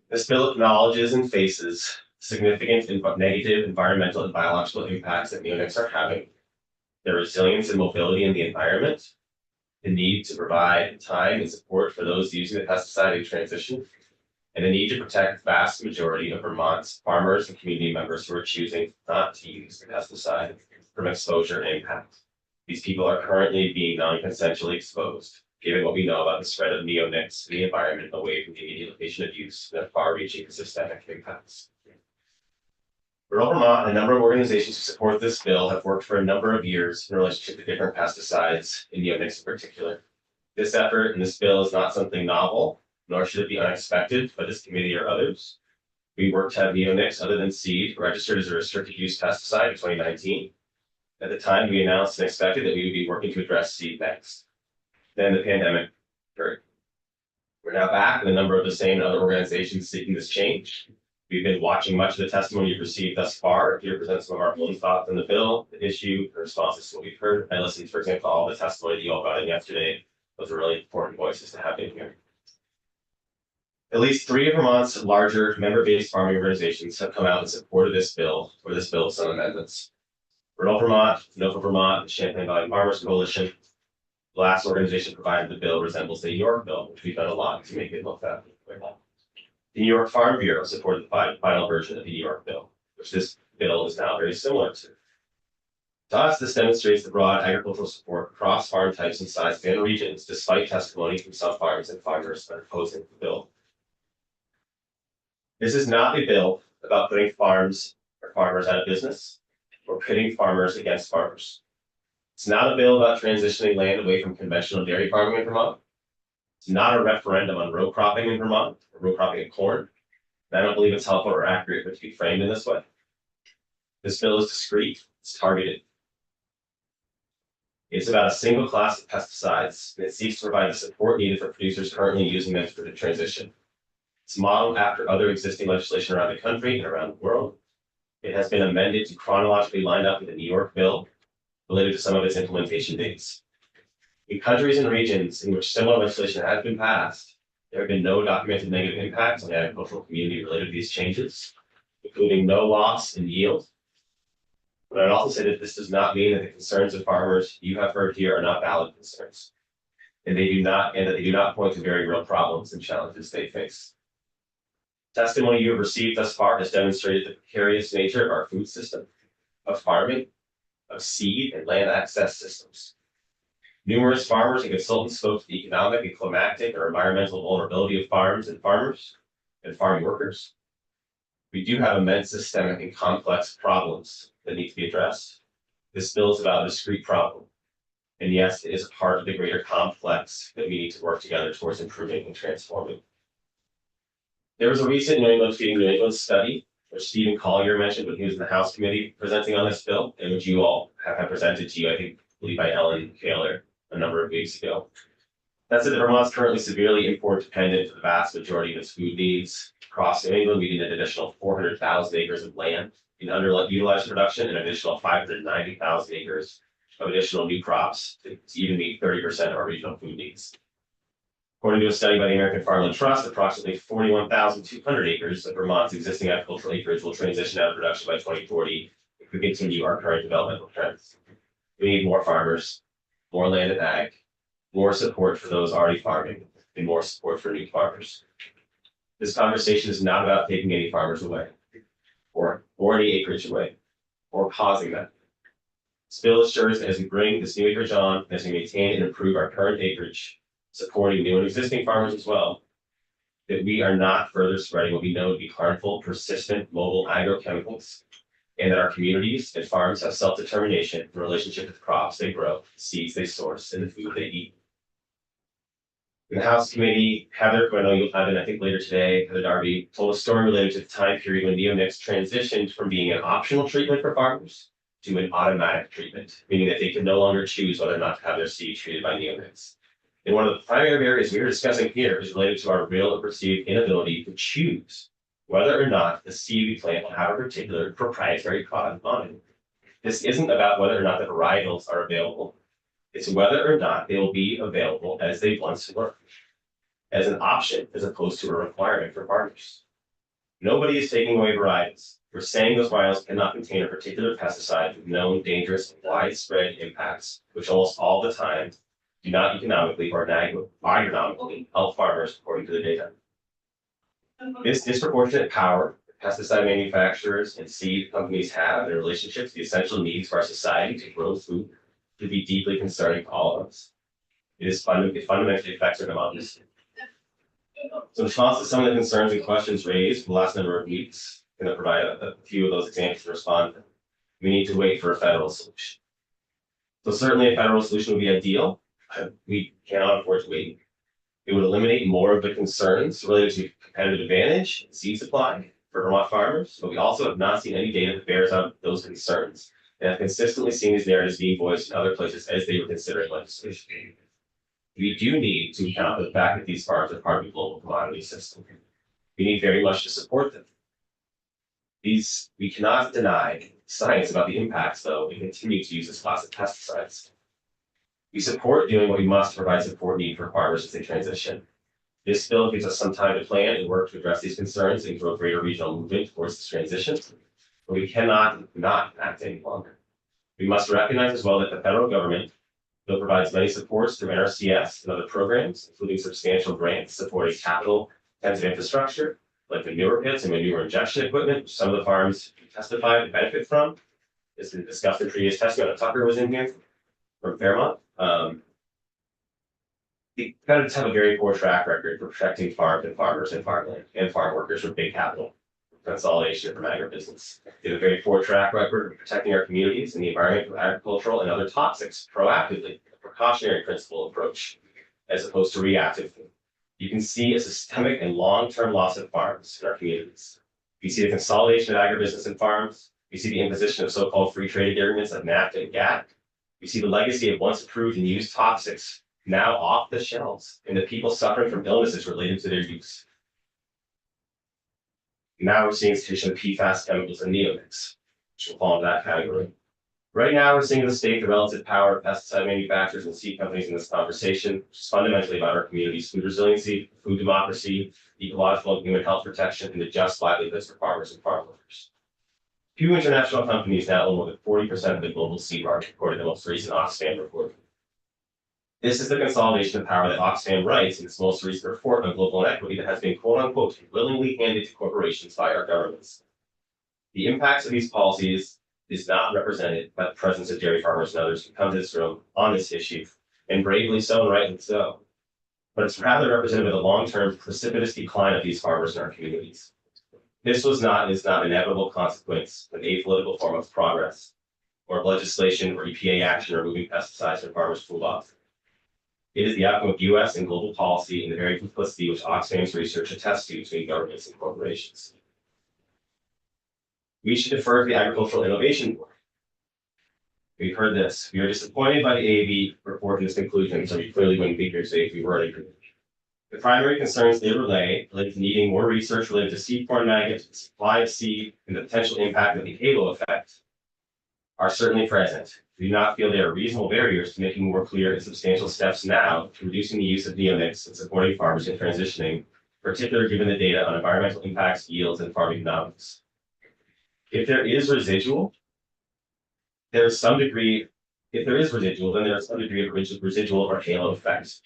This bill acknowledges and faces significant negative environmental and biological impacts that neonics are having, their resilience and mobility in the environment, the need to provide time and support for those using the pesticide in transition, and the need to protect the vast majority of Vermont's farmers and community members who are choosing not to use the pesticide from exposure and impact. These people are currently being non-consensually exposed, given what we know about the spread of neonics in the environment away from the immediate location of use and their far-reaching systemic impacts. Rural Vermont and a number of organizations who support this bill have worked for a number of years in relationship to different pesticides, and neonics in particular. This effort and this bill is not something novel, nor should it be unexpected by this committee or others. We worked to have neonics other than seed registered as a restricted use pesticide in 2019. At the time, we announced and expected that we would be working to address seed next. Then the pandemic occurred. We're now back with a number of the same other organizations seeking this change. We've been watching much of the testimony you've received thus far. Here present some of our own thoughts on the bill, the issue, the responses to what we've heard. I listened, for example, to all the testimony that you all got in yesterday. Those are really important voices to have in here. At least 3 of Vermont's larger member-based farming organizations have come out in support of this bill, or this bill with some amendments. Rural Vermont, NOFA Vermont, and Champlain Valley Farmers Coalition. The last organization provided the bill resembles the New York bill, which we've done a lot to make it look that way. The New York Farm Bureau supported the final version of the New York bill, which this bill is now very similar to. To us, this demonstrates the broad agricultural support across farm types and sizes and regions, despite testimony from some farms and farmers that are opposing the bill. This is not a bill about putting farms or farmers out of business or pitting farmers against farmers. It's not a bill about transitioning land away from conventional dairy farming in Vermont. It's not a referendum on row cropping in Vermont, or row cropping of corn. I don't believe it's helpful or accurate for it to be framed in this way. This bill is discrete, it's targeted. It's about a single class of pesticides, and it seeks to provide the support needed for producers currently using them for the transition. It's modeled after other existing legislation around the country and around the world. It has been amended to chronologically line up with the New York bill related to some of its implementation dates. In countries and regions in which similar legislation has been passed, there have been no documented negative impacts on the agricultural community related to these changes, including no loss in yield. But I'd also say that this does not mean that the concerns of farmers you have heard here are not valid concerns. And that they do not point to very real problems and challenges they face. Testimony you have received thus far has demonstrated the precarious nature of our food system, of farming, of seed and land access systems. Numerous farmers and consultants spoke to the economic and climatic or environmental vulnerability of farms and farmers and farm workers. We do have immense systemic and complex problems that need to be addressed. This bill is about a discrete problem. And yes, it is a part of the greater complex that we need to work together towards improving and transforming. There was a recent New England Feeding New England study, which Stephen Collier mentioned when he was in the House committee presenting on this bill, and which you all have presented to you, I believe by Ellen Kaler a number of weeks ago. That said, Vermont's currently severely import dependent for the vast majority of its food needs. Across New England, we need an additional 400,000 acres of land in underutilized production and an additional 590,000 acres of additional new crops to even meet 30% of our regional food needs. According to a study by the American Farmland Trust, approximately 41,200 acres of Vermont's existing agricultural acreage will transition out of production by 2040 if we continue our current developmental trends. We need more farmers, more land and ag, more support for those already farming, and more support for new farmers. This conversation is not about taking any farmers away, or any acreage away, or pausing them. This bill assures that as we bring this new acreage on, as we maintain and improve our current acreage, supporting new and existing farmers as well, that we are not further spreading what we know to be harmful, persistent mobile agrochemicals, and that our communities and farms have self-determination in relationship to the crops they grow, the seeds they source, and the food they eat. In the House committee, Heather, who I know you'll have in, I think later today, Heather Darby, told a story related to the time period when neonics transitioned from being an optional treatment for farmers to an automatic treatment, meaning that they can no longer choose whether or not to have their seed treated by neonics. And one of the primary areas we are discussing here is related to our real or perceived inability to choose whether or not the seed we plant will have a particular proprietary product on it. This isn't about whether or not the varietals are available. It's whether or not they will be available as they once were, as an option as opposed to a requirement for farmers. Nobody is taking away varietals. We're saying those varietals cannot contain a particular pesticide with known dangerous and widespread impacts, which almost all the time do not economically or agronomically help farmers according to the data. This disproportionate power that pesticide manufacturers and seed companies have in their relationship to the essential needs for our society to grow food should be deeply concerning to all of us. It fundamentally affects our democracy. So in response to some of the concerns and questions raised for the last number of weeks, I'm going to provide a few of those examples to respond to. We need to wait for a federal solution. So certainly a federal solution would be ideal. We cannot afford to wait. It would eliminate more of the concerns related to competitive advantage and seed supply for Vermont farmers, but we also have not seen any data that bears out those concerns and have consistently seen these narratives being voiced in other places as they were considering legislation. We do need to account for the fact that these farms are part of the global commodity system. We need very much to support them. We cannot deny science about the impacts, though, and continue to use this class of pesticides. We support doing what we must to provide support need for farmers as they transition. This bill gives us some time to plan and work to address these concerns and grow greater regional movement towards this transition, but we cannot not act any longer. We must recognize as well that the federal government bill provides many supports through NRCS and other programs, including substantial grants supporting capital-intensive infrastructure, like manure pits and manure injection equipment, which some of the farms testified to benefit from. This has been discussed in previous testimony. Tucker was in here from Fairmont. We kind of just have a very poor track record for protecting farms and farmers and farmland and farm workers from big capital consolidation from agribusiness. We have a very poor track record of protecting our communities and the environment from agricultural and other toxics proactively, a precautionary principle approach, as opposed to reactively. You can see a systemic and long-term loss of farms in our communities. You see the consolidation of agribusiness and farms. You see the imposition of so-called free trade agreements like NAFTA and GATT. You see the legacy of once approved and used toxics now off the shelves, and the people suffering from illnesses related to their use. Now we're seeing a situation of PFAS chemicals and neonics, which will fall into that category. Right now, we're seeing the state the relative power of pesticide manufacturers and seed companies in this conversation, which is fundamentally about our community's food resiliency, food democracy, ecological and human health protection, and the just livelihoods for farmers and farm workers. Few international companies now own more than 40% of the global seed market, according to the most recent Oxfam report. This is the consolidation of power that Oxfam writes in its most recent report on global inequity that has been quote unquote willingly handed to corporations by our governments. The impacts of these policies is not represented by the presence of dairy farmers and others who come to this room on this issue, and bravely so and rightly so. But it's rather represented by the long-term precipitous decline of these farmers in our communities. This is not an inevitable consequence of a political form of progress, or of legislation or EPA action removing pesticides from farmers' toolbox. It is the outcome of US and global policy and the very complicity which Oxfam's research attests to between governments and corporations. We should defer to the Agricultural Innovation Board. We've heard this. We are disappointed by the AAB report and its conclusions, so we clearly wouldn't be here today if we were agreed. The primary concerns they relate to needing more research related to seed corn maggots, the supply of seed, and the potential impact of the halo effect are certainly present. We do not feel they are reasonable barriers to making more clear and substantial steps now to reducing the use of neonics and supporting farmers in transitioning, particularly given the data on environmental impacts, yields, and farm economics. If there is residual, there's some degree, if there is residual, then there's some degree of residual or halo effect.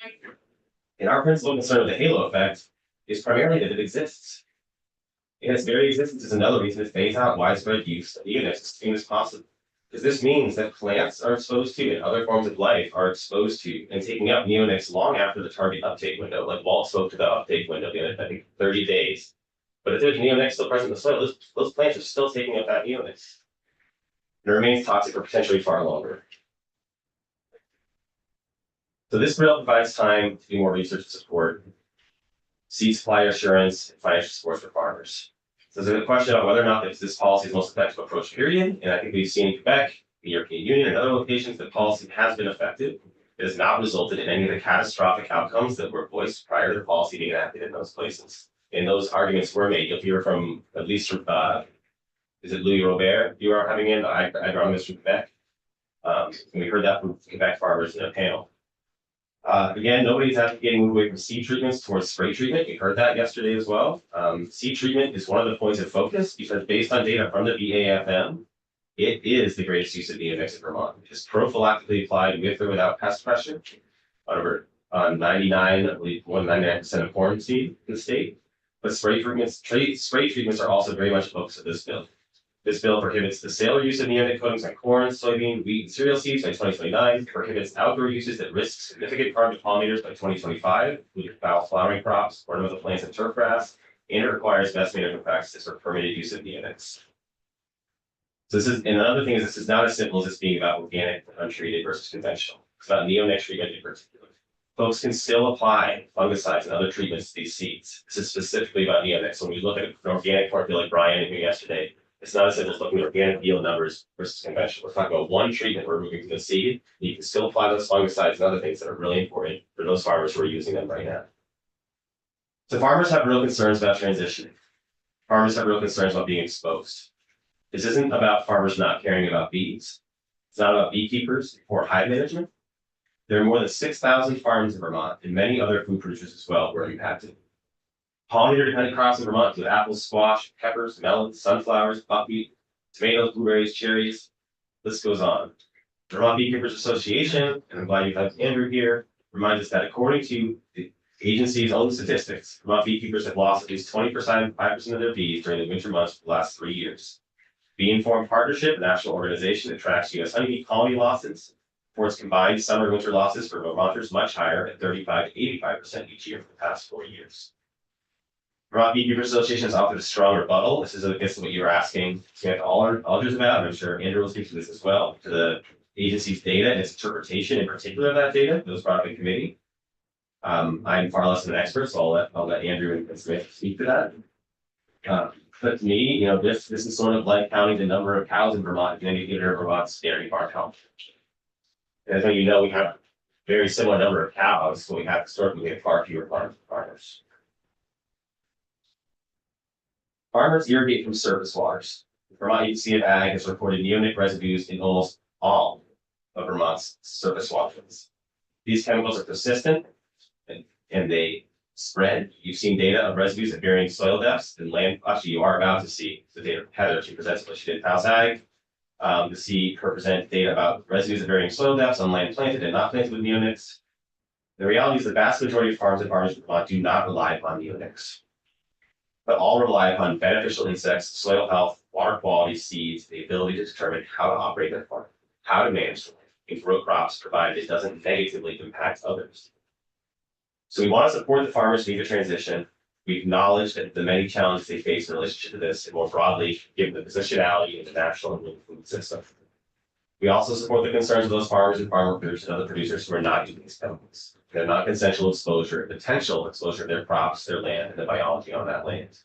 And our principal concern with the halo effect is primarily that it exists. And its very existence is another reason to phase out widespread use of neonics as soon as possible. Because this means that plants are exposed to and other forms of life are exposed to and taking up neonics long after the target uptake window, like Walt spoke to the uptake window, I think 30 days. But if there's neonics still present in the soil, those plants are still taking up that neonics. It remains toxic for potentially far longer. So this bill provides time to do more research to support seed supply assurance and financial support for farmers. So there's a question about whether or not this policy is the most effective approach, period. And I think we've seen in Quebec, the European Union, and other locations that policy has been effective. It has not resulted in any of the catastrophic outcomes that were voiced prior to the policy being enacted in those places. And those arguments were made. You'll hear from at least is it Louis Robert you are having in? I brought this from Quebec. And we heard that from Quebec farmers in a panel. Again, nobody's advocating moving away from seed treatments towards spray treatment. We heard that yesterday as well. Seed treatment is one of the points of focus because based on data from the BAFM, it is the greatest use of neonics in Vermont. It is prophylactically applied with or without pest pressure on 99, I believe, more than 99% of corn seed in the state. But spray treatments are also very much a focus of this bill. This bill prohibits the sale or use of neonic coatings on corn, soybean, wheat, and cereal seeds by 2029, prohibits outdoor uses that risk significant carbon pollinators by 2025, including foul flowering crops, ornamental plants, and turf grass, and it requires best management practices for permitted use of neonics. So this is, and another thing is this is not as simple as this being about organic untreated versus conventional. It's about neonic treatment in particular. Folks can still apply fungicides and other treatments to these seeds. This is specifically about neonics. So when we look at an organic corn field like Brian here yesterday, it's not as simple as looking at organic yield numbers versus conventional. We're talking about one treatment we're removing from the seed. You can still apply those fungicides and other things that are really important for those farmers who are using them right now. So farmers have real concerns about transitioning. Farmers have real concerns about being exposed. This isn't about farmers not caring about bees. It's not about beekeepers or hive management. There are more than 6,000 farms in Vermont and many other food producers as well who are impacted. Pollinator-dependent crops in Vermont include apples, squash, peppers, melons, sunflowers, buckwheat, tomatoes, blueberries, cherries. List goes on. The Vermont Beekeepers Association, and I'm glad you have Andrew here, reminds us that according to the agency's own statistics, Vermont beekeepers have lost at least 5% of their bees during the winter months for the last 3 years. Bee Informed Partnership, a national organization that tracks U.S. honeybee colony losses, reports combined summer and winter losses for Vermonters much higher at 35 to 85% each year for the past 4 years. Vermont Beekeepers Association has offered a strong rebuttal. This is, I guess, what you were asking all our elders about, and I'm sure Andrew will speak to this as well, to the agency's data and its interpretation in particular of that data that was brought up in committee. I'm far less of an expert, so I'll let Andrew and Smith speak to that. But to me, you know, this is sort of like counting the number of cows in Vermont, an indicator of Vermont's dairy farm health. And as you know, we have a very similar number of cows, so we have historically we have far fewer farmers. Farmers irrigate from surface waters. Vermont Agency of Ag has reported neonic residues in almost all of Vermont's surface waters. These chemicals are persistent and they spread. You've seen data of residues at varying soil depths and land. Actually, you are about to see the data. Heather, she presents what she did in House Ag. To see her present data about residues at varying soil depths on land planted and not planted with neonics. The reality is the vast majority of farms and farmers in Vermont do not rely upon neonics, but all rely upon beneficial insects, soil health, water quality, seeds, the ability to determine how to operate their farm, how to manage the land, and grow crops provided it doesn't negatively impact others. So we want to support the farmers who need the transition. We acknowledge that the many challenges they face in relationship to this, and more broadly, given the positionality of the national and local food system. We also support the concerns of those farmers and farm workers and other producers who are not using these chemicals. They're not consensual exposure, potential exposure of their crops, their land, and the biology on that land.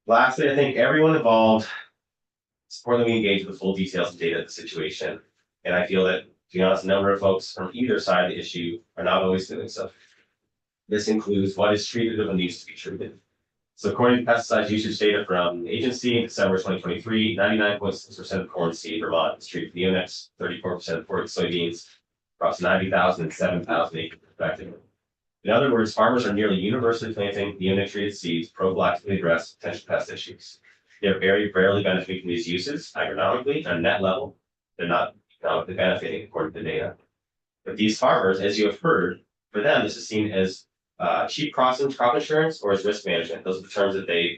Lastly, I think everyone involved is importantly engaged with the full details and data of the situation. And I feel that, to be honest, a number of folks from either side of the issue are not always doing so. This includes what is treated and what needs to be treated. So according to pesticide usage data from the agency in December 2023, 99.6% of corn seed in Vermont is treated with neonics, 34% of corn soybeans, across 90,000 and 7,000 acres respectively. In other words, farmers are nearly universally planting neonic treated seeds prophylactically address potential pest issues. They're very rarely benefiting from these uses agronomically on a net level. They're not economically benefiting according to the data. But these farmers, as you have heard, for them, this is seen as cheap crop insurance or as risk management. Those are the terms that they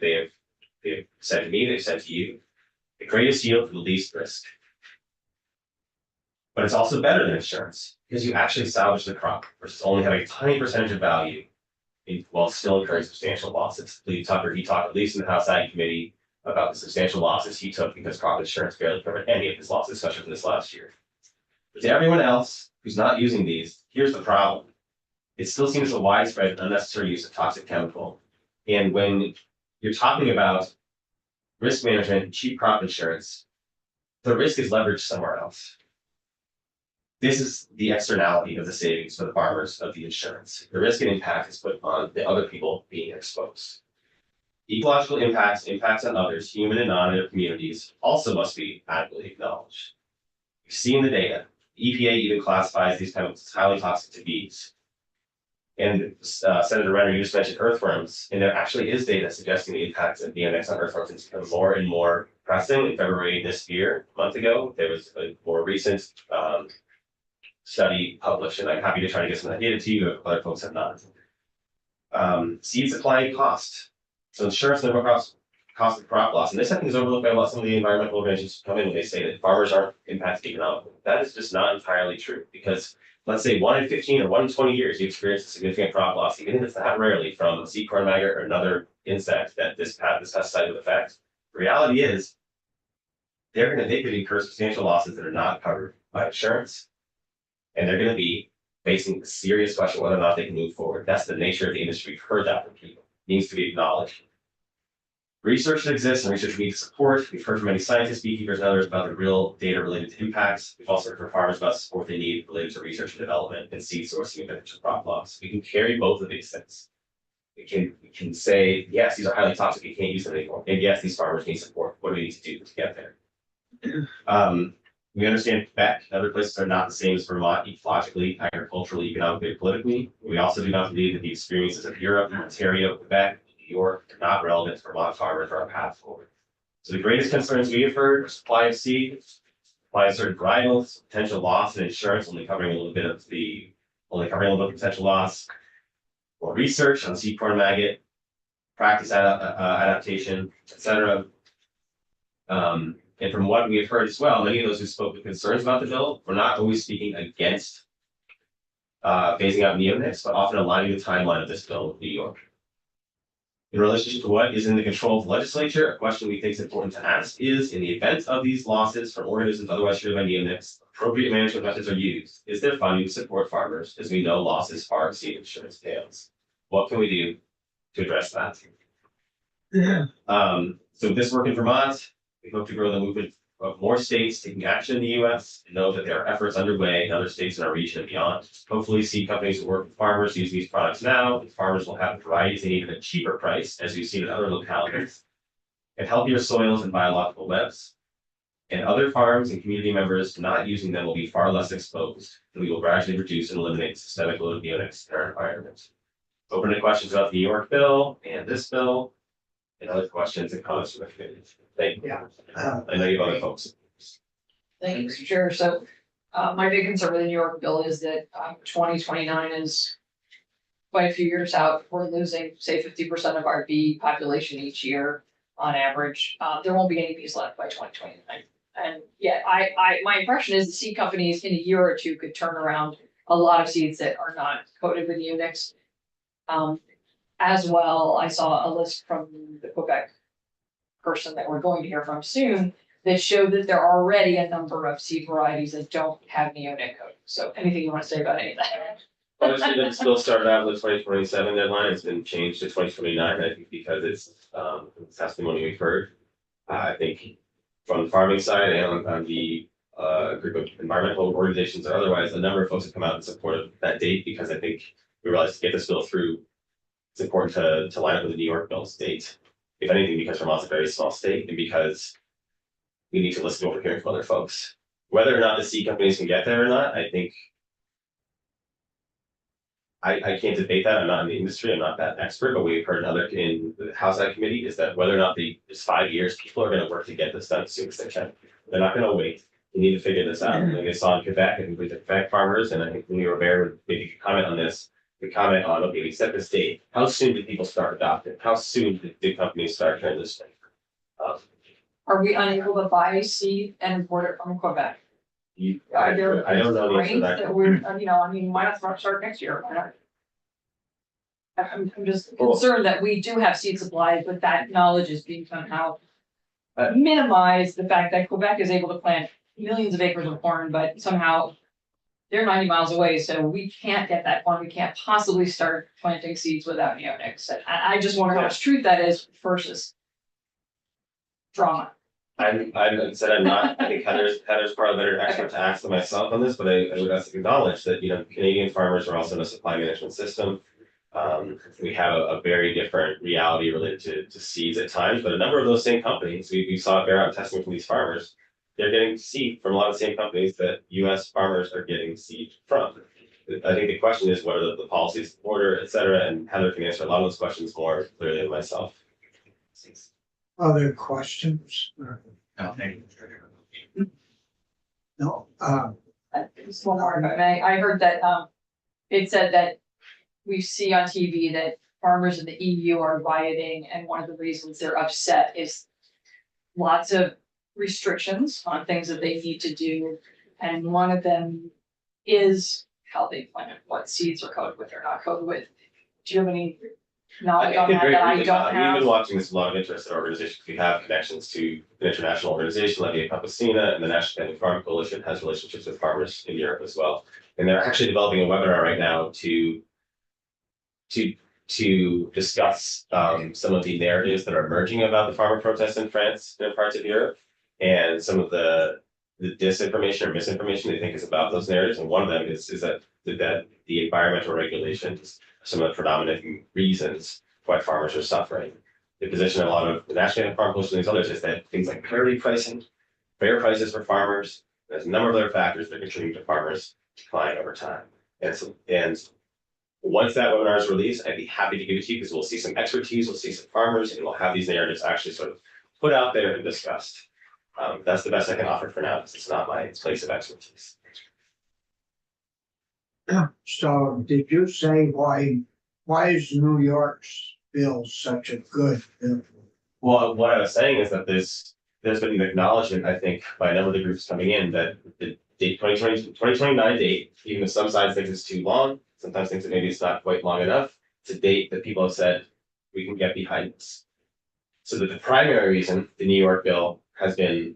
have said to me, they've said to you. The greatest yield for the least risk. But it's also better than insurance because you actually salvage the crop versus only having a tiny percentage of value while still incurring substantial losses. Lee Tucker, he talked at least in the House Ag Committee about the substantial losses he took because crop insurance barely covered any of his losses, especially for this last year. But to everyone else who's not using these, here's the problem. It still seems a widespread unnecessary use of toxic chemical. And when you're talking about risk management and cheap crop insurance, the risk is leveraged somewhere else. This is the externality of the savings for the farmers of the insurance. The risk and impact is put on the other people being exposed. Ecological impacts on others, human and non-native communities, also must be adequately acknowledged. We've seen the data. The EPA even classifies these chemicals as highly toxic to bees. And Senator Renner, you just mentioned earthworms, and there actually is data suggesting the impacts of neonics on earthworms has become more and more pressing. In February this year, a month ago, there was a more recent study published, and I'm happy to try to get some of that data to you if other folks have not. Seed supply and cost. So insurance and cost of crop loss. And this I think is overlooked by some of the environmental organizations who come in and they say that farmers aren't impacted economically. That is just not entirely true because let's say 1 in 15 or 1 in 20 years, you experience a significant crop loss, even if it's that rarely from a seed corn maggot or another insect that this pesticide would affect. The reality is they could incur substantial losses that are not covered by insurance. And they're going to be facing a serious question whether or not they can move forward. That's the nature of the industry. We've heard that from people. It needs to be acknowledged. Research that exists and research we need to support. We've heard from many scientists, beekeepers, and others about the real data related to impacts. We've also heard from farmers about the support they need related to research and development and seed sourcing and beneficial crop loss. We can carry both of these things. We can say, yes, these are highly toxic, you can't use them anymore. And yes, these farmers need support. What do we need to do to get there? We understand Quebec and other places are not the same as Vermont ecologically, agriculturally, economically, or politically. We also do not believe that the experiences of Europe, Ontario, Quebec, New York are not relevant to Vermont farmers or our path forward. So the greatest concerns we have heard are supply of seed, supply of certain varietals, potential loss and insurance, only covering a little bit of potential loss, more research on seed corn maggot, practice adaptation, etc. And from what we have heard as well, many of those who spoke with concerns about the bill were not always speaking against phasing out neonics, but often aligning the timeline of this bill with New York. In relationship to what is in the control of the legislature, a question we think is important to ask is, in the event of these losses from organisms otherwise treated by neonics, appropriate management methods are used. Is there funding to support farmers, as we know losses far exceed insurance payouts? What can we do to address that? So with this work in Vermont, we hope to grow the movement of more states taking action in the US and know that there are efforts underway in other states in our region and beyond. Hopefully, seed companies will work with farmers use these products now, and farmers will have the varieties they need at a cheaper price, as we've seen in other localities, and healthier soils and biological webs. And other farms and community members not using them will be far less exposed, and we will gradually reduce and eliminate systemic load of neonics in our environment. Open to questions about the New York bill and this bill, and other questions and comments from the committee. Thank you. Yeah. I know you have other folks. Thank you, Mr. Chair. So, my big concern with the New York bill is that, 2029 is quite a few years out. We're losing, say, 50% of our bee population each year on average. There won't be any bees left by 2029. And yeah, my impression is the seed companies in a year or two could turn around a lot of seeds that are not coated with neonics. As well, I saw a list from the Quebec person that we're going to hear from soon that showed that there are already a number of seed varieties that don't have neonic coating. So anything you want to say about any of that? Obviously, that still started out with the 2027 deadline. It's been changed to 2029, I think, because it's testimony we've heard. I think from the farming side and on the group of environmental organizations or otherwise, a number of folks have come out in support of that date, because I think we realized to get this bill through, it's important to line up with the New York bill state. If anything, because Vermont's a very small state, and because we need to listen to what we're hearing from other folks. Whether or not the seed companies can get there or not, I think I can't debate that. I'm not in the industry, I'm not that expert, but we've heard in the House Ag Committee is that whether or not it's 5 years, people are gonna work to get this done as soon as they can. They're not gonna wait. You need to figure this out. Like I saw in Quebec, and with the Quebec farmers, and I think when you were there, maybe you could comment on this. We comment on, okay, we set this date. How soon did people start adopting? How soon did companies start transitioning? Are we unable to buy seed and import it from Quebec? I Are there don't know the answer to constraints that. that we're, I mean, why not start next year? Why not? I'm just concerned that we do have seed supplies, but that knowledge is being somehow minimized. The fact that Quebec is able to plant millions of acres of corn, but somehow they're 90 miles away, so we can't get that corn. We can't possibly start planting seeds without neonics. And I just wonder how much truth that is versus drama. I'm said I'm not, I think Heather's probably a better expert to ask than myself on this, but I would also acknowledge that, Canadian farmers are also in a supply management system. We have a very different reality related to seeds at times, but a number of those same companies, we saw it bear out testing from these farmers. They're getting seed from a lot of the same companies that US farmers are getting seed from. I think the question is, what are the policies, order, et cetera, and Heather can answer a lot of those questions more clearly than myself. Other questions? No, thank you. No, Just one more, if I may. I heard that, it said that we see on TV that farmers in the EU are rioting, and one of the reasons they're upset is lots of restrictions on things that they need to do. And one of them is how they plant, what seeds are coated with or not coated with. Do you have any knowledge on that that I don't We've have? been watching this with a lot of interest in organizations. We have connections to an international organization like the Campesina, and the National Family Farm Coalition has relationships with farmers in Europe as well. And they're actually developing a webinar right now to discuss some of the narratives that are emerging about the farmer protests in France and in parts of Europe, and some of the disinformation or misinformation they think is about those narratives. And one of them is that the environmental regulations are some of the predominant reasons why farmers are suffering. The position of a lot of the National Farm Coalition and these others is that things like parity pricing, fair prices for farmers, there's a number of other factors that contribute to farmers decline over time. And once that webinar is released, I'd be happy to give it to you, because we'll see some expertise, we'll see some farmers, and we'll have these narratives actually sort of put out there and discussed. That's the best I can offer for now, because it's not my place of expertise. so did you say why is New York's bill such a good bill? Well, what I was saying is that there's been an acknowledgement, I think, by a number of the groups coming in that the date 2029 date, even if some sides think it's too long, sometimes think that maybe it's not quite long enough, it's a date that people have said we can get behind this. So that the primary reason the New York bill has been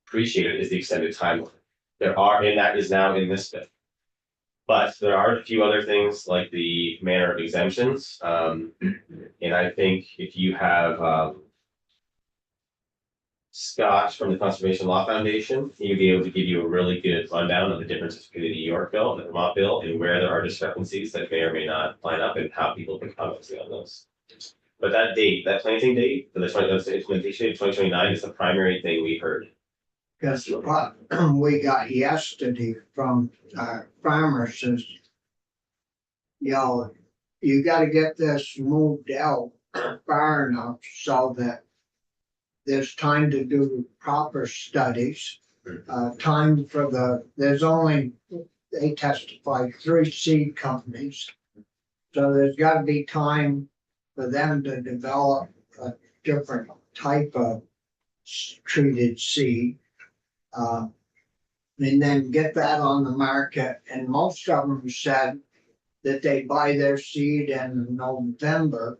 appreciated is the extended timeline. And that is now in this bill. But there are a few other things like the manner of exemptions. And I think if you have Scott from the Conservation Law Foundation, he'd be able to give you a really good rundown of the differences between the New York bill and the Vermont bill and where there are discrepancies that may or may not line up and how people can comment on those. But that date, that planting date for the implementation date of 2029 is the primary thing we heard. Because what we got yesterday from farmers is, you know, you gotta get this moved out far enough so that there's time to do proper studies. Time for they testified 3 seed companies. So there's gotta be time for them to develop a different type of treated seed. And then get that on the market, and most of them said that they buy their seed in November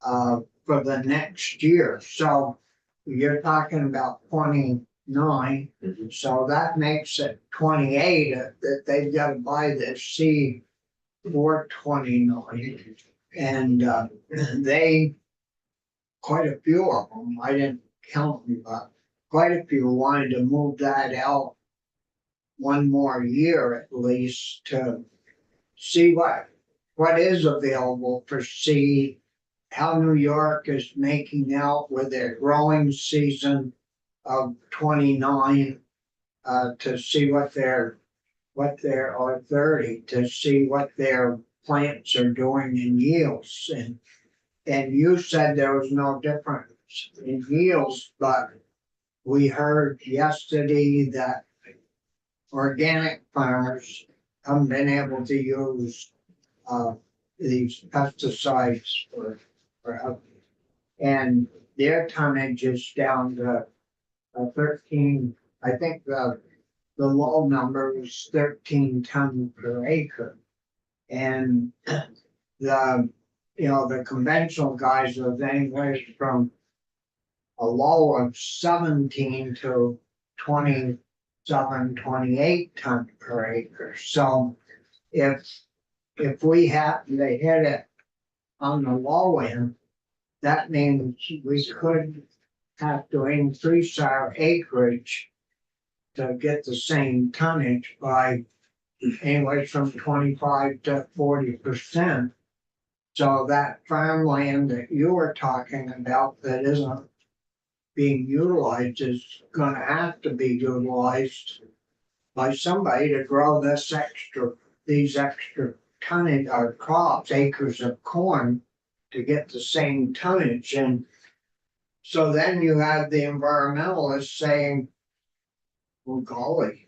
for the next year. So you're talking about 29, so that makes it 28 that they've got to buy their seed for 29. And they, quite a few of them, I didn't count them, but quite a few wanted to move that out one more year at least to see what is available for seed, how New York is making out with their growing season of 29, to see what their or 30, to see what their plants are doing in yields. And you said there was no difference in yields, but we heard yesterday that organic farmers haven't been able to use these pesticides and their tonnage is down to 13. I think the low number was 13 tons per acre, and the conventional guys was anywhere from a low of 17 to 27, 28 tons per acre. So if we happen to hit it on the low end, that means we could have to increase our acreage to get the same tonnage by anywhere from 25 to 40%. So that farmland that you were talking about that isn't being utilized is going to have to be utilized by somebody to grow these extra tonnage or crops, acres of corn, to get the same tonnage. And so then you have the environmentalists saying, well, golly,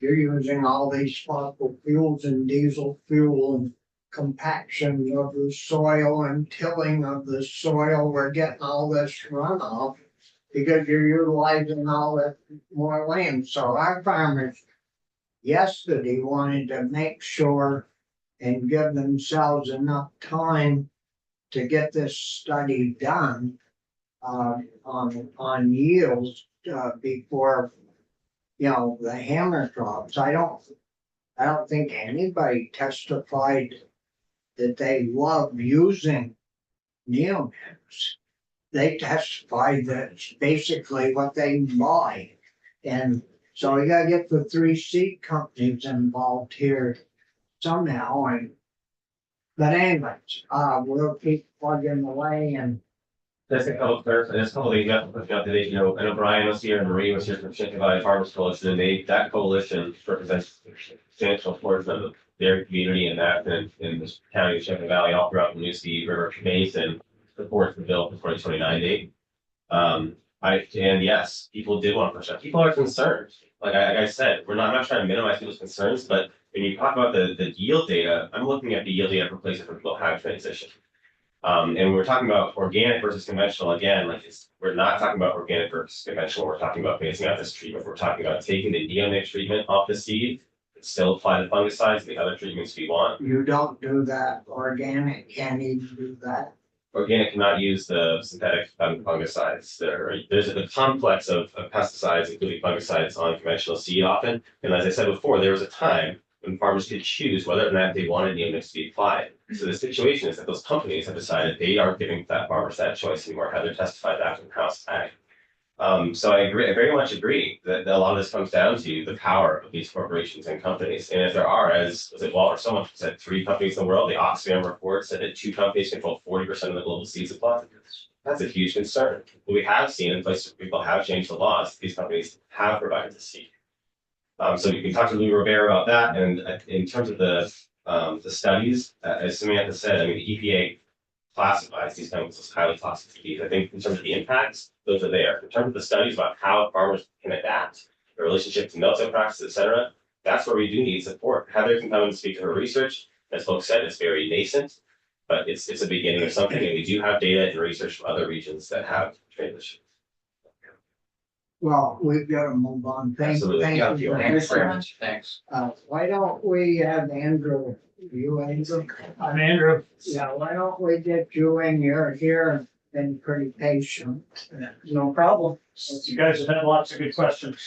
you're using all these fossil fuels and diesel fuel and compaction of the soil and tilling of the soil. We're getting all this runoff because you're utilizing all that more land. So our farmers yesterday wanted to make sure and give themselves enough time to get this study done on yields before the hammer drops. I don't think anybody testified that they love using neonates. They testified that it's basically what they buy. And so you gotta get the 3 seed companies involved here somehow. But anyways, we'll keep plugging away and There's a couple of things you have to put out today. I know Brian was here and Marie was here from Chicken Valley Farmers Coalition, and that coalition represents a substantial portion of their community in this county of Chicken Valley, all throughout the Winooski River Basin, supports the bill for 2029 date. And yes, people did want to push up. People are concerned. Like I said, I'm not trying to minimize people's concerns, but when you talk about the yield data, I'm looking at the yield data for places where people have transition. And we're talking about organic versus conventional again, we're not talking about organic versus conventional. We're talking about phasing out this treatment. We're talking about taking the neonic treatment off the seed, and still apply the fungicides, the other treatments we want. you don't do that organic, can't even do that. organic cannot use the synthetic fungicides. There's a complex of pesticides, including fungicides, on conventional seed often. And as I said before, there was a time when farmers could choose whether or not they wanted neonics to be applied. So the situation is that those companies have decided they aren't giving that farmers that choice anymore. Heather testified that in House Ag. So I very much agree that a lot of this comes down to the power of these corporations and companies. And if there are, as was it Walter, someone said 3 companies in the world, the Oxfam report said that 2 companies control 40% of the global seed supply. That's a huge concern. What we have seen in places where people have changed the laws, these companies have provided the seed. So you can talk to Lou Rivera about that. And in terms of the studies, as Samantha said, I mean, the EPA classifies these chemicals as highly toxic to bees. I think in terms of the impacts, those are there. In terms of the studies about how farmers can adapt, their relationship to no-till practices, et cetera, that's where we do need support. Heather can come and speak to her research. As folks said, it's very nascent, but it's a beginning of something, and we do have data and research from other regions that have transitioned. Well, we've got to move on. Absolutely. Thank Yeah, you. thanks very much. Thanks. Why don't we have Andrew, you Andrew? I'm Andrew. Yeah, why don't we get you in? You're here and been pretty patient. No problem. You guys have had lots of good questions.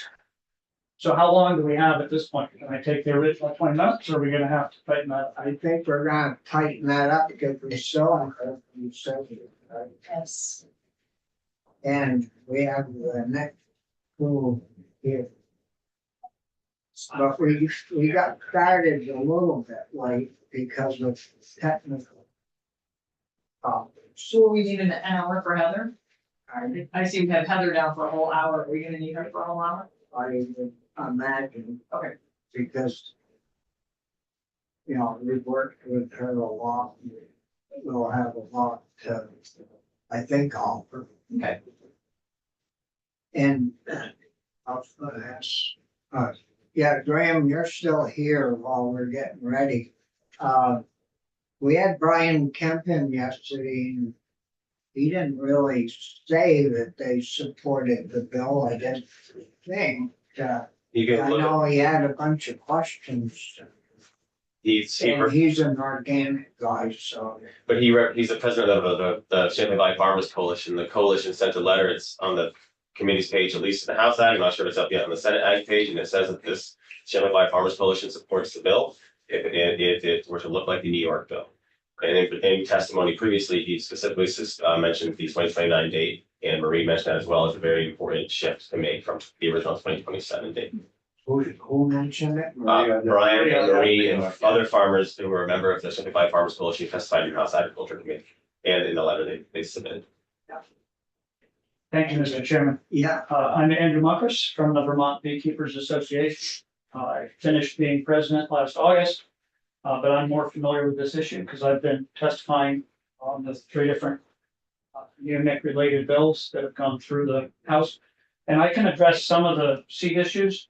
So how long do we have at this point? Can I take the original 20 minutes or are we gonna have to tighten that up? I think we're gonna tighten that up because we still have you said it, right? Yes. And we have the next pool here. But we got started a little bit late because of technical problems. So we need an hour for Heather? I I see we have Heather down for a whole hour. Are we gonna need her for a whole hour? would imagine. Okay. Because, you know, we've worked with her a lot. We'll have a lot to, I think, offer. Okay. And I'll ask, yeah, Graham, you're still here while we're getting ready. We had Brian Kemp in yesterday, and he didn't really say that they supported the bill. I didn't think. You I can look at, know he had a bunch of questions, he's and he's an organic guy, so. but he's the president of the Champlain Valley Farmers Coalition. The coalition sent a letter. It's on the committee's page, at least in the House Ag. I'm not sure if it's up yet on the Senate Ag page, and it says that this Champlain Valley Farmers Coalition supports the bill if it were to look like the New York bill. And in testimony previously, he specifically mentioned the 2029 date, and Marie mentioned that as well as a very important shift to make from the original 2027 date. Who mentioned it? Brian and Marie and other farmers who were a member of the Champlain Valley Farmers Coalition testified in House Agriculture Committee and in the letter they submitted. Thank you, Mr. Chairman. Yeah, I'm Andrew Muckers from the Vermont Beekeepers Association. I finished being president last August, but I'm more familiar with this issue because I've been testifying on the 3 different neonic related bills that have gone through the House. And I can address some of the seed issues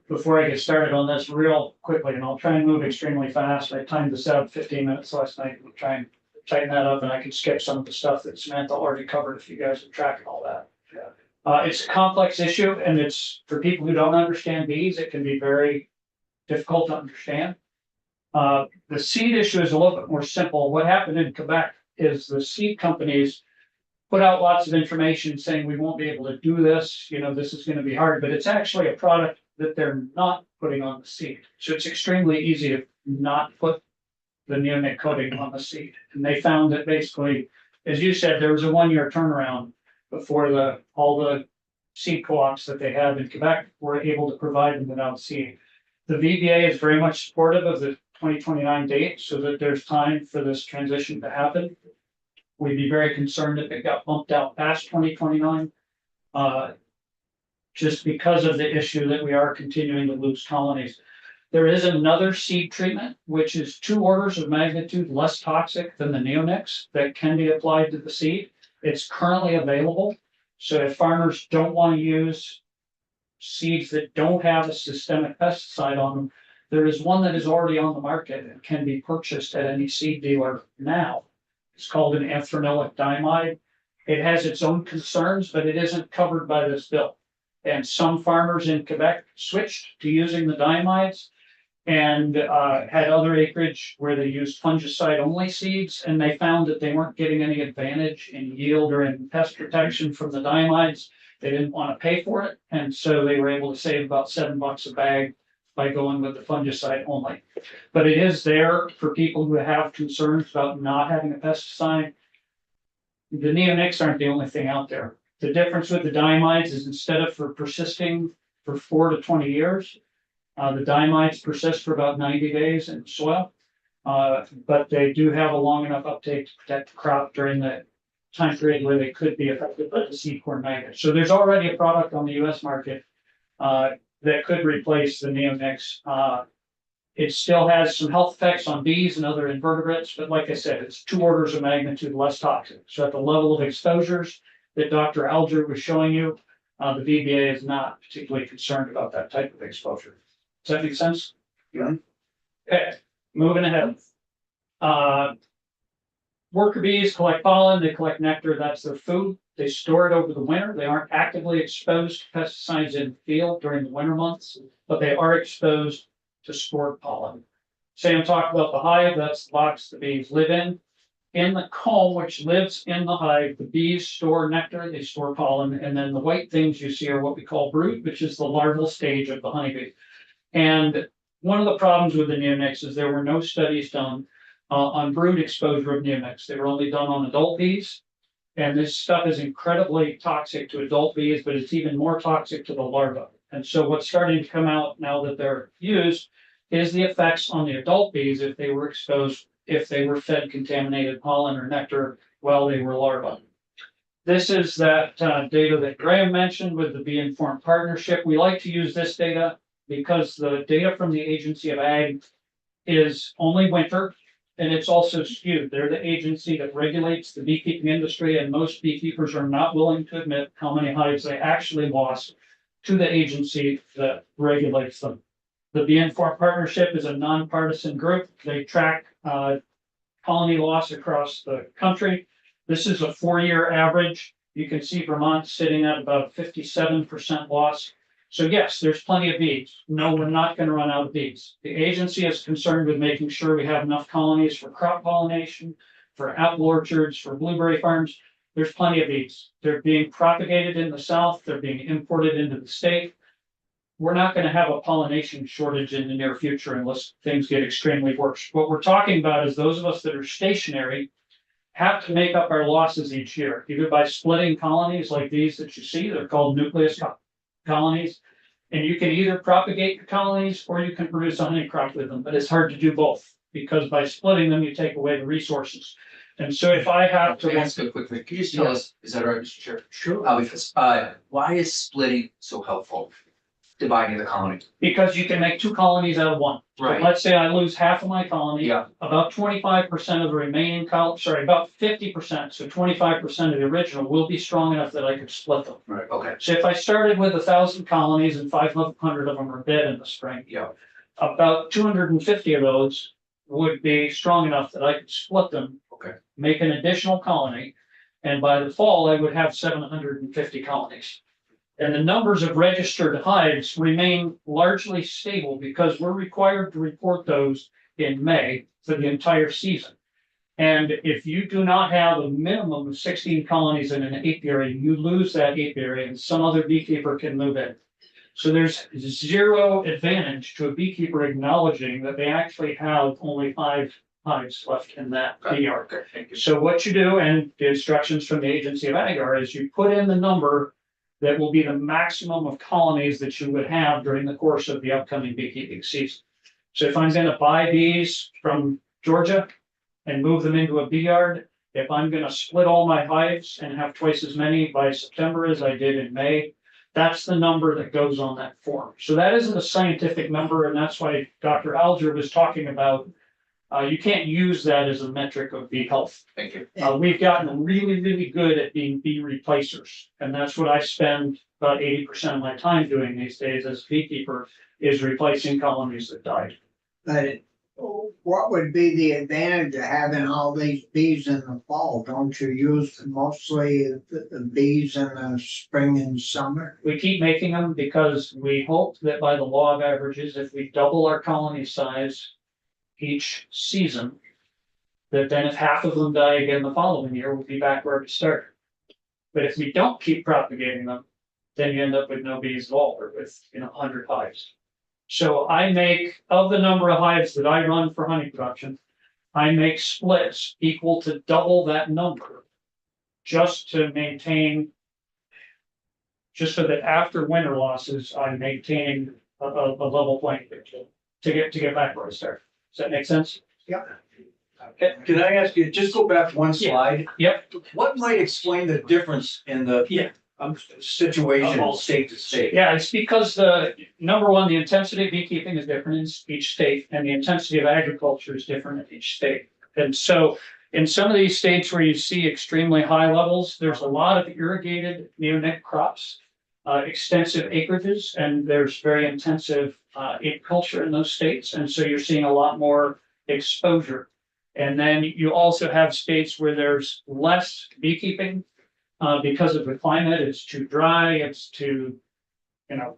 before I get started on this real quickly, and I'll try and move extremely fast. I timed this out 15 minutes last night. We'll try and tighten that up, and I can skip some of the stuff that Samantha already covered if you guys are tracking all that. It's a complex issue, and it's for people who don't understand bees, it can be very difficult to understand. The seed issue is a little bit more simple. What happened in Quebec is the seed companies put out lots of information saying we won't be able to do this, you know, this is going to be hard, but it's actually a product that they're not putting on the seed. So it's extremely easy to not put the neonic coating on the seed. And they found that basically, as you said, there was a 1-year turnaround before all the seed co-ops that they have in Quebec were able to provide them without seed. The VBA is very much supportive of the 2029 date so that there's time for this transition to happen. We'd be very concerned if it got bumped out past 2029. Just because of the issue that we are continuing to lose colonies. There is another seed treatment, which is 2 orders of magnitude less toxic than the neonics that can be applied to the seed. It's currently available. So if farmers don't want to use seeds that don't have a systemic pesticide on them, there is one that is already on the market and can be purchased at any seed dealer now. It's called an anthranilic diamide. It has its own concerns, but it isn't covered by this bill. And some farmers in Quebec switched to using the diamides. and had other acreage where they used fungicide only seeds, and they found that they weren't getting any advantage in yield or in pest protection from the diamides. They didn't want to pay for it, and so they were able to save about $7 a bag by going with the fungicide only. But it is there for people who have concerns about not having a pesticide. The neonics aren't the only thing out there. The difference with the diamides is instead of for persisting for 4 to 20 years, the diamides persist for about 90 days in soil. But they do have a long enough uptake to protect the crop during the time period where they could be affected by the seed corn maggot. So there's already a product on the US market that could replace the neonics. It still has some health effects on bees and other invertebrates, but like I said, it's 2 orders of magnitude less toxic. So at the level of exposures that Dr. Alger was showing you, the VBA is not particularly concerned about that type of exposure. Does that make sense? Yeah. Okay, moving ahead. Worker bees collect pollen, they collect nectar, that's their food. They store it over the winter. They aren't actively exposed to pesticides in the field during the winter months, but they are exposed to stored pollen. Sam talked about the hive, that's the box the bees live in. In the comb, which lives in the hive, the bees store nectar, they store pollen, and then the white things you see are what we call brood, which is the larval stage of the honeybee. And one of the problems with the neonics is there were no studies done on brood exposure of neonics. They were only done on adult bees. And this stuff is incredibly toxic to adult bees, but it's even more toxic to the larvae. And so what's starting to come out now that they're used is the effects on the adult bees if they were exposed, if they were fed contaminated pollen or nectar while they were larvae. This is that data that Graham mentioned with the Bee Informed Partnership. We like to use this data because the data from the Agency of Ag is only winter, and it's also skewed. They're the agency that regulates the beekeeping industry, and most beekeepers are not willing to admit how many hives they actually lost to the agency that regulates them. The Bee Informed Partnership is a nonpartisan group. They track colony loss across the country. This is a 4-year average. You can see Vermont sitting at about 57% loss. So yes, there's plenty of bees. No, we're not going to run out of bees. The agency is concerned with making sure we have enough colonies for crop pollination, for apple orchards, for blueberry farms. There's plenty of bees. They're being propagated in the south. They're being imported into the state. We're not going to have a pollination shortage in the near future unless things get extremely worse. What we're talking about is those of us that are stationary have to make up our losses each year, either by splitting colonies like these that you see. They're called nucleus colonies. And you can either propagate the colonies or you can produce a honey crop with them, but it's hard to do both because by splitting them, you take away the resources. And so if I have Can I to, ask a quick thing? Can you just tell us, is that all right, Mr. Chair? Sure. Because, why is splitting so helpful? Dividing the colony. because you can make 2 colonies out of 1. So Right. let's say I lose half of my colony. Yeah. About 25% of the remaining about 50%, so 25% of the original will be strong enough that I could split them. Right. Okay. So if I started with 1,000 colonies and 500 of them are dead in the spring, Yeah. about 250 of those would be strong enough that I could split them. Okay. Make an additional colony, and by the fall, I would have 750 colonies. And the numbers of registered hives remain largely stable because we're required to report those in May for the entire season. And if you do not have a minimum of 16 colonies in an apiary, you lose that apiary and some other beekeeper can move in. So there's zero advantage to a beekeeper acknowledging that they actually have only 5 hives left in that bee yard. Okay, thank you. So what you do, and the instructions from the Agency of Ag are, is you put in the number that will be the maximum of colonies that you would have during the course of the upcoming beekeeping season. So if I'm going to buy bees from Georgia and move them into a bee yard, if I'm going to split all my hives and have twice as many by September as I did in May, that's the number that goes on that form. So that isn't a scientific number, and that's why Dr. Alger was talking about you can't use that as a metric of bee health. Thank you. We've gotten really, really good at being bee replacers. And that's what I spend about 80% of my time doing these days as a beekeeper is replacing colonies that died. But what would be the advantage of having all these bees in the fall? Don't you use mostly the bees in the spring and summer? We keep making them because we hope that by the law of averages, if we double our colony size each season, that then if half of them die again the following year, we'll be back where we started. But if we don't keep propagating them, then you end up with no bees at all, or with, 100 hives. So I make, of the number of hives that I run for honey production, I make splits equal to double that number, just to maintain, just so that after winter losses, I'm maintaining a level playing field to get back where I started. Does that make sense? Can I ask you, just go back one slide? Yep. What might explain the difference in the Yeah. situation state to state? Yeah, it's because number one, the intensity of beekeeping is different in each state, and the intensity of agriculture is different in each state. And so in some of these states where you see extremely high levels, there's a lot of irrigated neonic crops, extensive acreages, and there's very intensive agriculture in those states. And so you're seeing a lot more exposure. And then you also have states where there's less beekeeping because of the climate. It's too dry, it's too,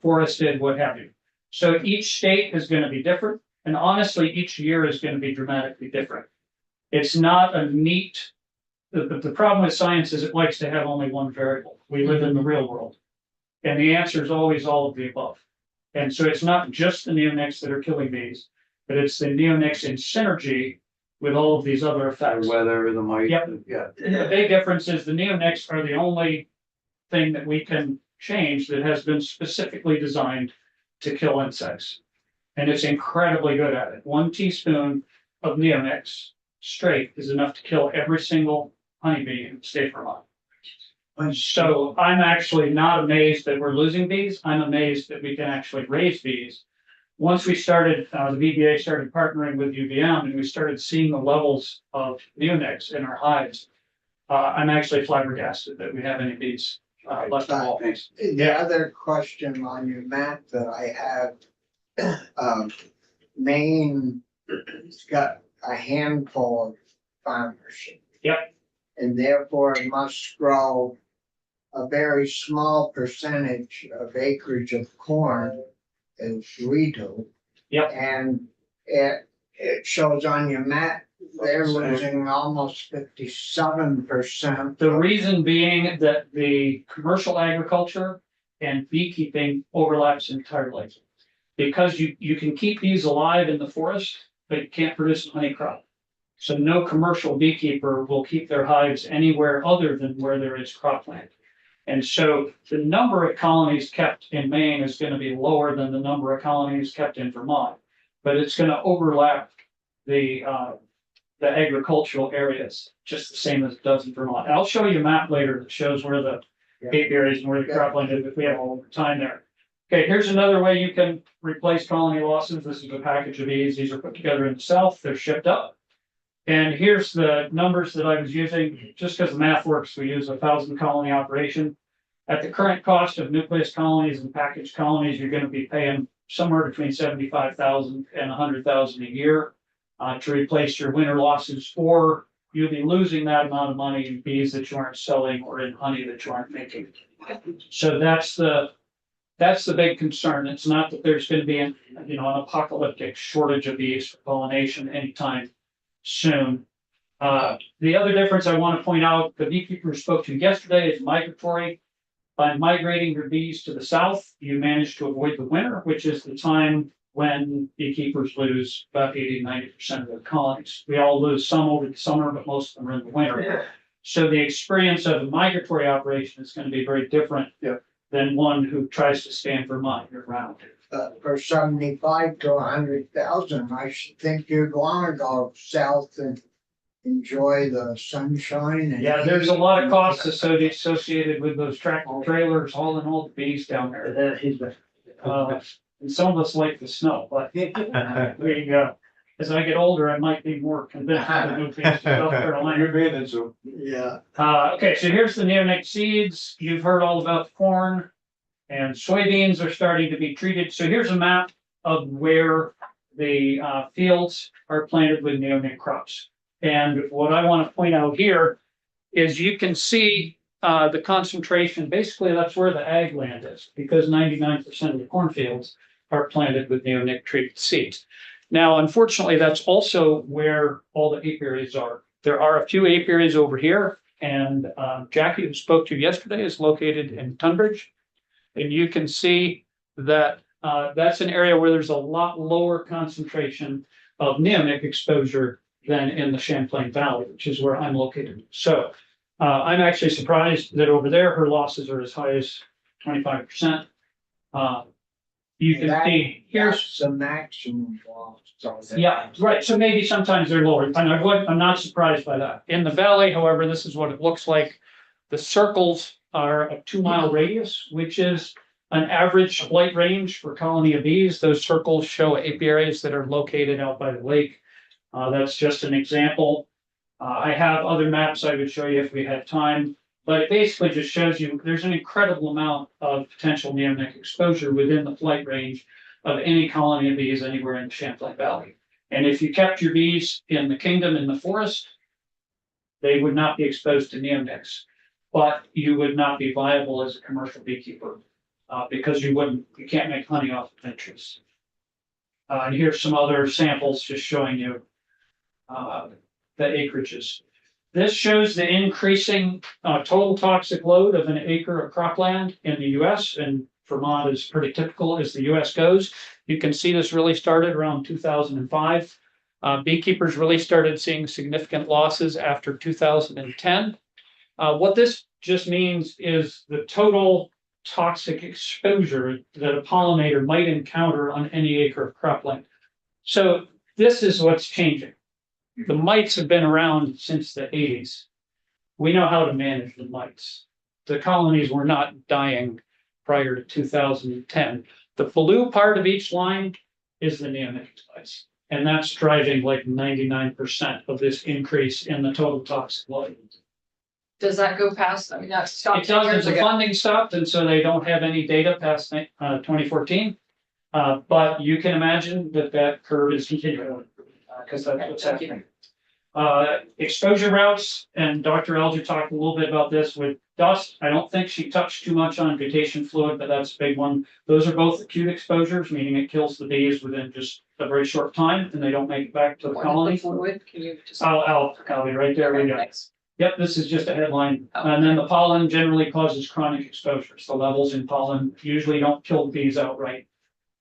forested, what have you. So each state is going to be different. And honestly, each year is going to be dramatically different. It's not a neat, the problem with science is it likes to have only one variable. We live in the real world. And the answer is always all of the above. And so it's not just the neonics that are killing bees, but it's the neonics in synergy with all of these other effects. The weather, the mite. Yep. Yeah. The big difference is the neonics are the only thing that we can change that has been specifically designed to kill insects. And it's incredibly good at it. 1 teaspoon of neonics straight is enough to kill every single honeybee in the state of Vermont. And so I'm actually not amazed that we're losing bees. I'm amazed that we can actually raise bees. Once we started, the VBA started partnering with UVM and we started seeing the levels of neonics in our hives. I'm actually flabbergasted that we have any bees left at all. The other question on your map that I have, Maine has got a handful of farmers. Yep. And therefore it must grow a very small percentage of acreage of corn as we do. Yep. And it shows on your map, they're losing almost 57%. The reason being that the commercial agriculture and beekeeping overlaps entirely. Because you can keep bees alive in the forest, but you can't produce a honey crop. So no commercial beekeeper will keep their hives anywhere other than where there is cropland. And so the number of colonies kept in Maine is going to be lower than the number of colonies kept in Vermont, but it's going to overlap the agricultural areas just the same as it does in Vermont. And I'll show you a map later that shows where the apiaries and where the cropland is if we have all the time there. Okay, here's another way you can replace colony losses. This is a package of these. These are put together in the south. They're shipped up. And here's the numbers that I was using. Just because the math works, we use 1,000 colony operation. At the current cost of nucleus colonies and packaged colonies, you're going to be paying somewhere between $75,000 and $100,000 a year to replace your winter losses, or you'll be losing that amount of money in bees that you aren't selling or in honey that you aren't making. So that's the big concern. It's not that there's going to be an apocalyptic shortage of bees for pollination anytime soon. The other difference I want to point out, the beekeeper spoke to yesterday is migratory. By migrating your bees to the south, you manage to avoid the winter, which is the time when beekeepers lose about 80-90% of their colonies. We all lose some over the summer, but most of them are in the winter. So the experience of a migratory operation is going to be very different than one who tries to stay in Vermont year round. For 75 to 100,000, I should think you'd want to go south and enjoy the sunshine. And Yeah, there's a lot of costs associated with those tractor trailers hauling all the bees down there. And some of us like the snow, but as I get older, I might be more convinced to move to South Carolina. Yeah. Okay, so here's the neonic seeds. You've heard all about corn, and soybeans are starting to be treated. So here's a map of where the fields are planted with neonic crops. And what I want to point out here is you can see the concentration, basically that's where the ag land is, because 99% of the cornfields are planted with neonic treated seeds. Now, unfortunately, that's also where all the apiaries are. There are a few apiaries over here, and Jackie, who spoke to you yesterday, is located in Tunbridge. And you can see that that's an area where there's a lot lower concentration of neonic exposure than in the Champlain Valley, which is where I'm located. So I'm actually surprised that over there, her losses are as high as 25%. You can see here's That's the maximum loss. yeah, right. So maybe sometimes they're lower. I'm not surprised by that. In the valley, however, this is what it looks like. The circles are a 2-mile radius, which is an average flight range for colony of bees. Those circles show apiaries that are located out by the lake. That's just an example. I have other maps I would show you if we had time, but it basically just shows you there's an incredible amount of potential neonic exposure within the flight range of any colony of bees anywhere in the Champlain Valley. And if you kept your bees in the kingdom in the forest, they would not be exposed to neonics, but you would not be viable as a commercial beekeeper because you can't make honey off of interest. And here's some other samples just showing you the acreages. This shows the increasing total toxic load of an acre of cropland in the US, and Vermont is pretty typical as the US goes. You can see this really started around 2005. Beekeepers really started seeing significant losses after 2010. What this just means is the total toxic exposure that a pollinator might encounter on any acre of cropland. So this is what's changing. The mites have been around since the 80s. We know how to manage the mites. The colonies were not dying prior to 2010. The blue part of each line is the neonic mites, and that's driving like 99% of this increase in the total toxic load. Does that go past, I mean, that It stopped 10 doesn't, years the ago. funding stopped, and so they don't have any data past 2014. But you can imagine that curve is continuing, because that's what's Thank you. happening. Exposure routes, and Dr. Alger talked a little bit about this with dust. I don't think she touched too much on vegetation fluid, but that's a big one. Those are both acute exposures, meaning it kills the bees within just a very short time, and they don't make it back to the What is the colony. fluid? Can you just? I'll copy right there. We go. Thanks. Yep, this is just a headline. Oh, And then the pollen generally causes chronic exposures. The levels in pollen usually don't kill the bees outright.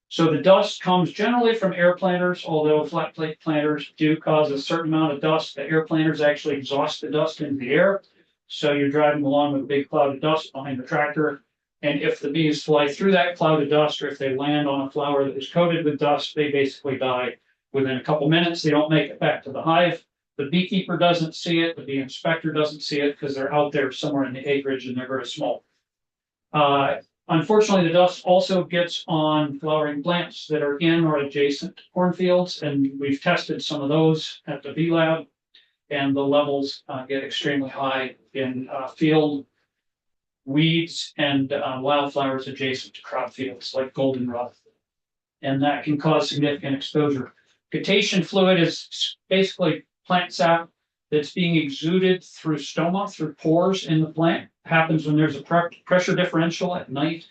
So the dust comes generally from air planters, although flat plate planters do cause a certain amount of dust. The air planters actually exhaust the dust into the air. So you're driving along with a big cloud of dust behind the tractor. And if the bees fly through that cloud of dust, or if they land on a flower that is coated with dust, they basically die within a couple minutes. They don't make it back to the hive. The beekeeper doesn't see it, the bee inspector doesn't see it because they're out there somewhere in the acreage and they're very small. Unfortunately, the dust also gets on flowering plants that are in or adjacent to cornfields, and we've tested some of those at the bee lab, and the levels get extremely high in field weeds and wildflowers adjacent to crop fields like goldenrod, and that can cause significant exposure. Gatiation fluid is basically plant sap that's being exuded through stoma, through pores in the plant. Happens when there's a pressure differential at night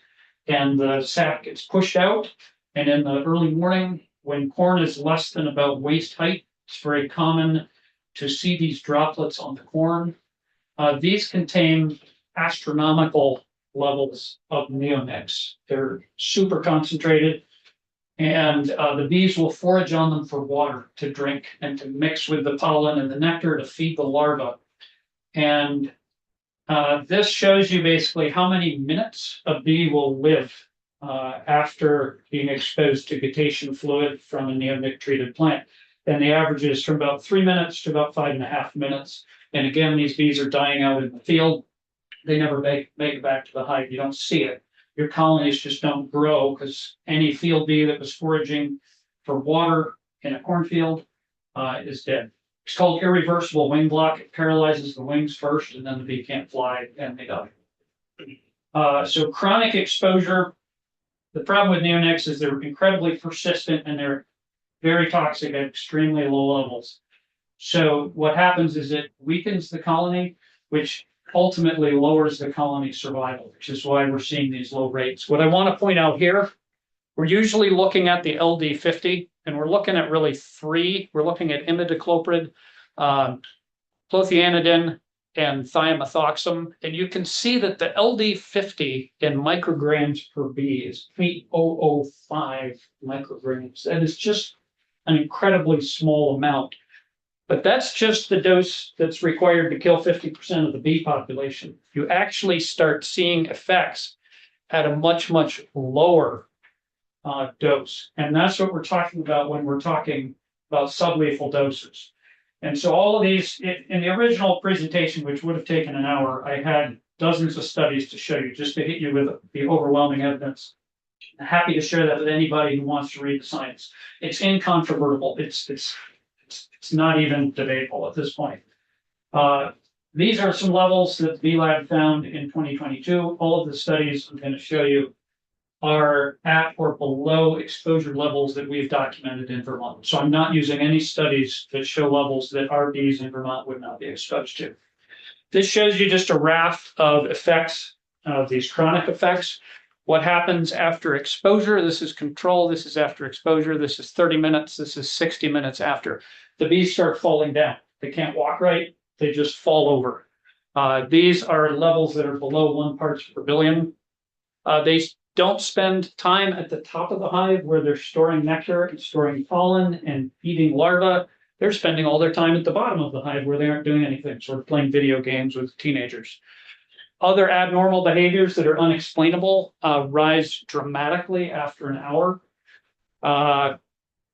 and the sap gets pushed out. And in the early morning, when corn is less than about waist height, it's very common to see these droplets on the corn. These contain astronomical levels of neonics. They're super concentrated. And the bees will forage on them for water to drink and to mix with the pollen and the nectar to feed the larva. And this shows you basically how many minutes a bee will live after being exposed to gatiation fluid from a neonic treated plant. And the average is from about 3 minutes to about 5.5 minutes. And again, these bees are dying out in the field. They never make it back to the hive. You don't see it. Your colonies just don't grow because any field bee that was foraging for water in a cornfield is dead. It's called irreversible wing block. It paralyzes the wings first, and then the bee can't fly and they die. So chronic exposure. The problem with neonics is they're incredibly persistent and very toxic at extremely low levels. So what happens is it weakens the colony, which ultimately lowers the colony survival, which is why we're seeing these low rates. What I want to point out here, we're usually looking at the LD50, and we're looking at really three. We're looking at imidacloprid, clothianidin, and thiamethoxam. And you can see that the LD50 in micrograms per B is 0.005 micrograms. That is just an incredibly small amount. But that's just the dose that's required to kill 50% of the bee population. You actually start seeing effects at a much, much lower dose. And that's what we're talking about when we're talking about sublethal doses. And so all of these, in the original presentation, which would have taken an hour, I had dozens of studies to show you, just to hit you with the overwhelming evidence. I'm happy to share that with anybody who wants to read the science. It's incontrovertible. It's not even debatable at this point. These are some levels that the Bee Lab found in 2022. All of the studies I'm going to show you are at or below exposure levels that we've documented in Vermont. So I'm not using any studies that show levels that our bees in Vermont would not be exposed to. This shows you just a raft of effects, of these chronic effects. What happens after exposure? This is control. This is after exposure. This is 30 minutes. This is 60 minutes after. The bees start falling down. They can't walk right. They just fall over. These are levels that are below 1 parts per billion. They don't spend time at the top of the hive where they're storing nectar and storing pollen and feeding larvae. They're spending all their time at the bottom of the hive where they aren't doing anything, sort of playing video games with teenagers. Other abnormal behaviors that are unexplainable rise dramatically after an hour.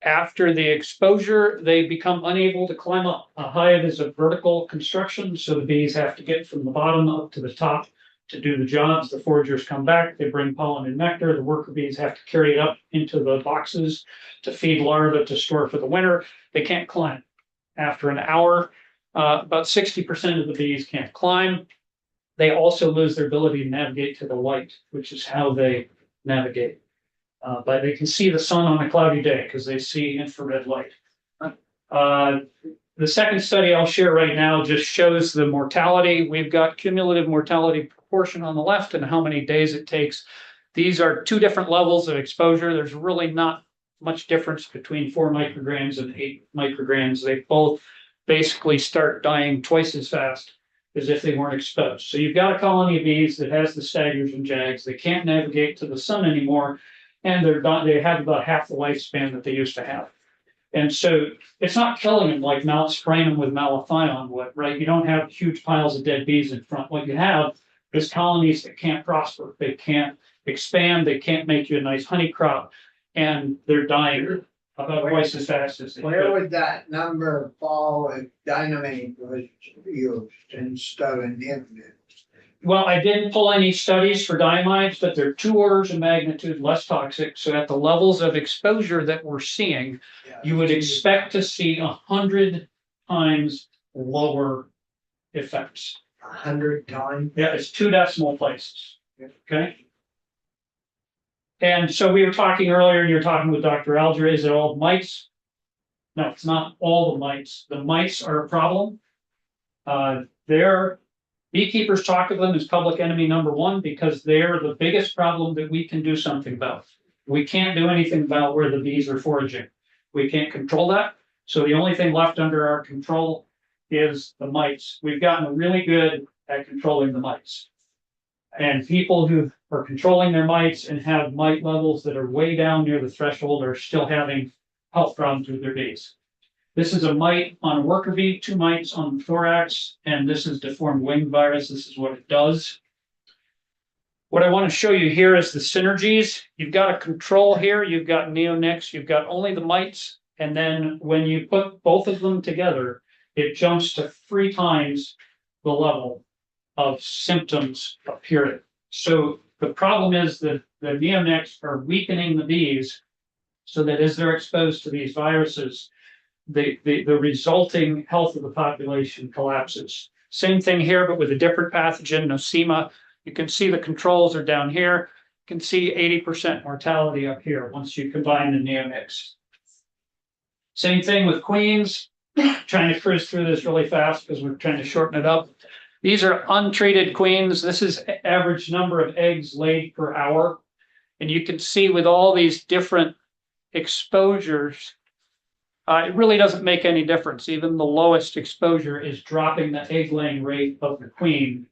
After the exposure, they become unable to climb up. A hive is a vertical construction, so the bees have to get from the bottom up to the top to do the jobs. The foragers come back, they bring pollen and nectar. The worker bees have to carry it up into the boxes to feed larvae to store for the winter. They can't climb. After an hour, about 60% of the bees can't climb. They also lose their ability to navigate to the light, which is how they navigate. But they can see the sun on a cloudy day because they see infrared light. The second study I'll share right now just shows the mortality. We've got cumulative mortality proportion on the left and how many days it takes. These are two different levels of exposure. There's really not much difference between 4 micrograms and 8 micrograms. They both basically start dying twice as fast as if they weren't exposed. So you've got a colony of bees that has the staggers and jags. They can't navigate to the sun anymore, and they have about half the lifespan that they used to have. And so it's not killing them like spraying them with malathion would, right? You don't have huge piles of dead bees in front. What you have is colonies that can't prosper. They can't expand. They can't make you a nice honey crop, and they're dying about twice as fast as they Where could. would that number fall if dynamite was used instead of Nimbus? Well, I didn't pull any studies for diamides, but they're 2 orders of magnitude less toxic. So at the levels of exposure that we're seeing, you would expect to see 100 times lower effects. 100 times? Yeah, it's 2 decimal places. Okay. And so we were talking earlier, you're talking with Dr. Alger, is it all mites? No, it's not all the mites. The mites are a problem. Beekeepers talk of them as public enemy number 1 because they're the biggest problem that we can do something about. We can't do anything about where the bees are foraging. We can't control that. So the only thing left under our control is the mites. We've gotten really good at controlling the mites. And people who are controlling their mites and have mite levels that are way down near the threshold are still having health problems with their bees. This is a mite on a worker bee, 2 mites on the thorax, and this is deformed wing virus. This is what it does. What I want to show you here is the synergies. You've got a control here. You've got neonics. You've got only the mites. And then when you put both of them together, it jumps to 3 times the level of symptoms appearing. So the problem is that the neonics are weakening the bees so that as they're exposed to these viruses, the resulting health of the population collapses. Same thing here, but with a different pathogen, Nosema. You can see the controls are down here. You can see 80% mortality up here once you combine the neonics. Same thing with queens, trying to cruise through this really fast because we're trying to shorten it up. These are untreated queens. This is average number of eggs laid per hour. And you can see with all these different exposures, it really doesn't make any difference. Even the lowest exposure is dropping the egg laying rate of the queen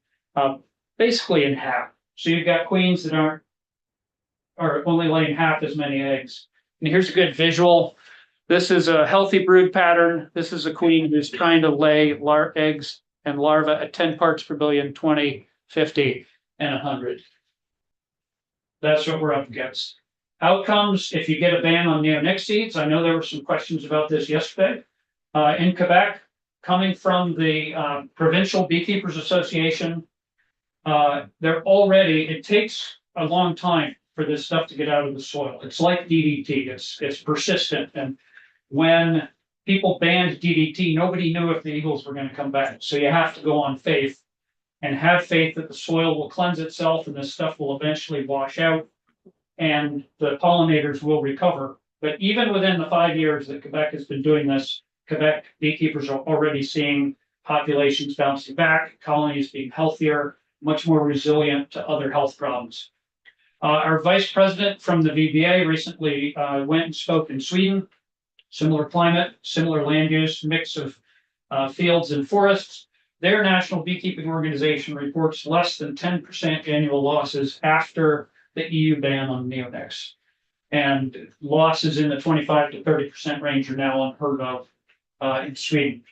basically in half. So you've got queens that are only laying half as many eggs. And here's a good visual. This is a healthy brood pattern. This is a queen who's trying to lay eggs and larvae at 10 parts per billion, 20, 50, and 100. That's what we're up against. Outcomes, if you get a ban on neonic seeds, I know there were some questions about this yesterday. In Quebec, coming from the Provincial Beekeepers Association, it takes a long time for this stuff to get out of the soil. It's like DDT, it's persistent. And when people banned DDT, nobody knew if the eagles were going to come back. So you have to go on faith and have faith that the soil will cleanse itself and this stuff will eventually wash out and the pollinators will recover. But even within the 5 years that Quebec has been doing this, Quebec beekeepers are already seeing populations bouncing back, colonies being healthier, much more resilient to other health problems. Our vice president from the VBA recently went and spoke in Sweden. Similar climate, similar land use, mix of fields and forests. Their national beekeeping organization reports less than 10% annual losses after the EU ban on neonics. And losses in the 25 to 30% range are now unheard of in Sweden.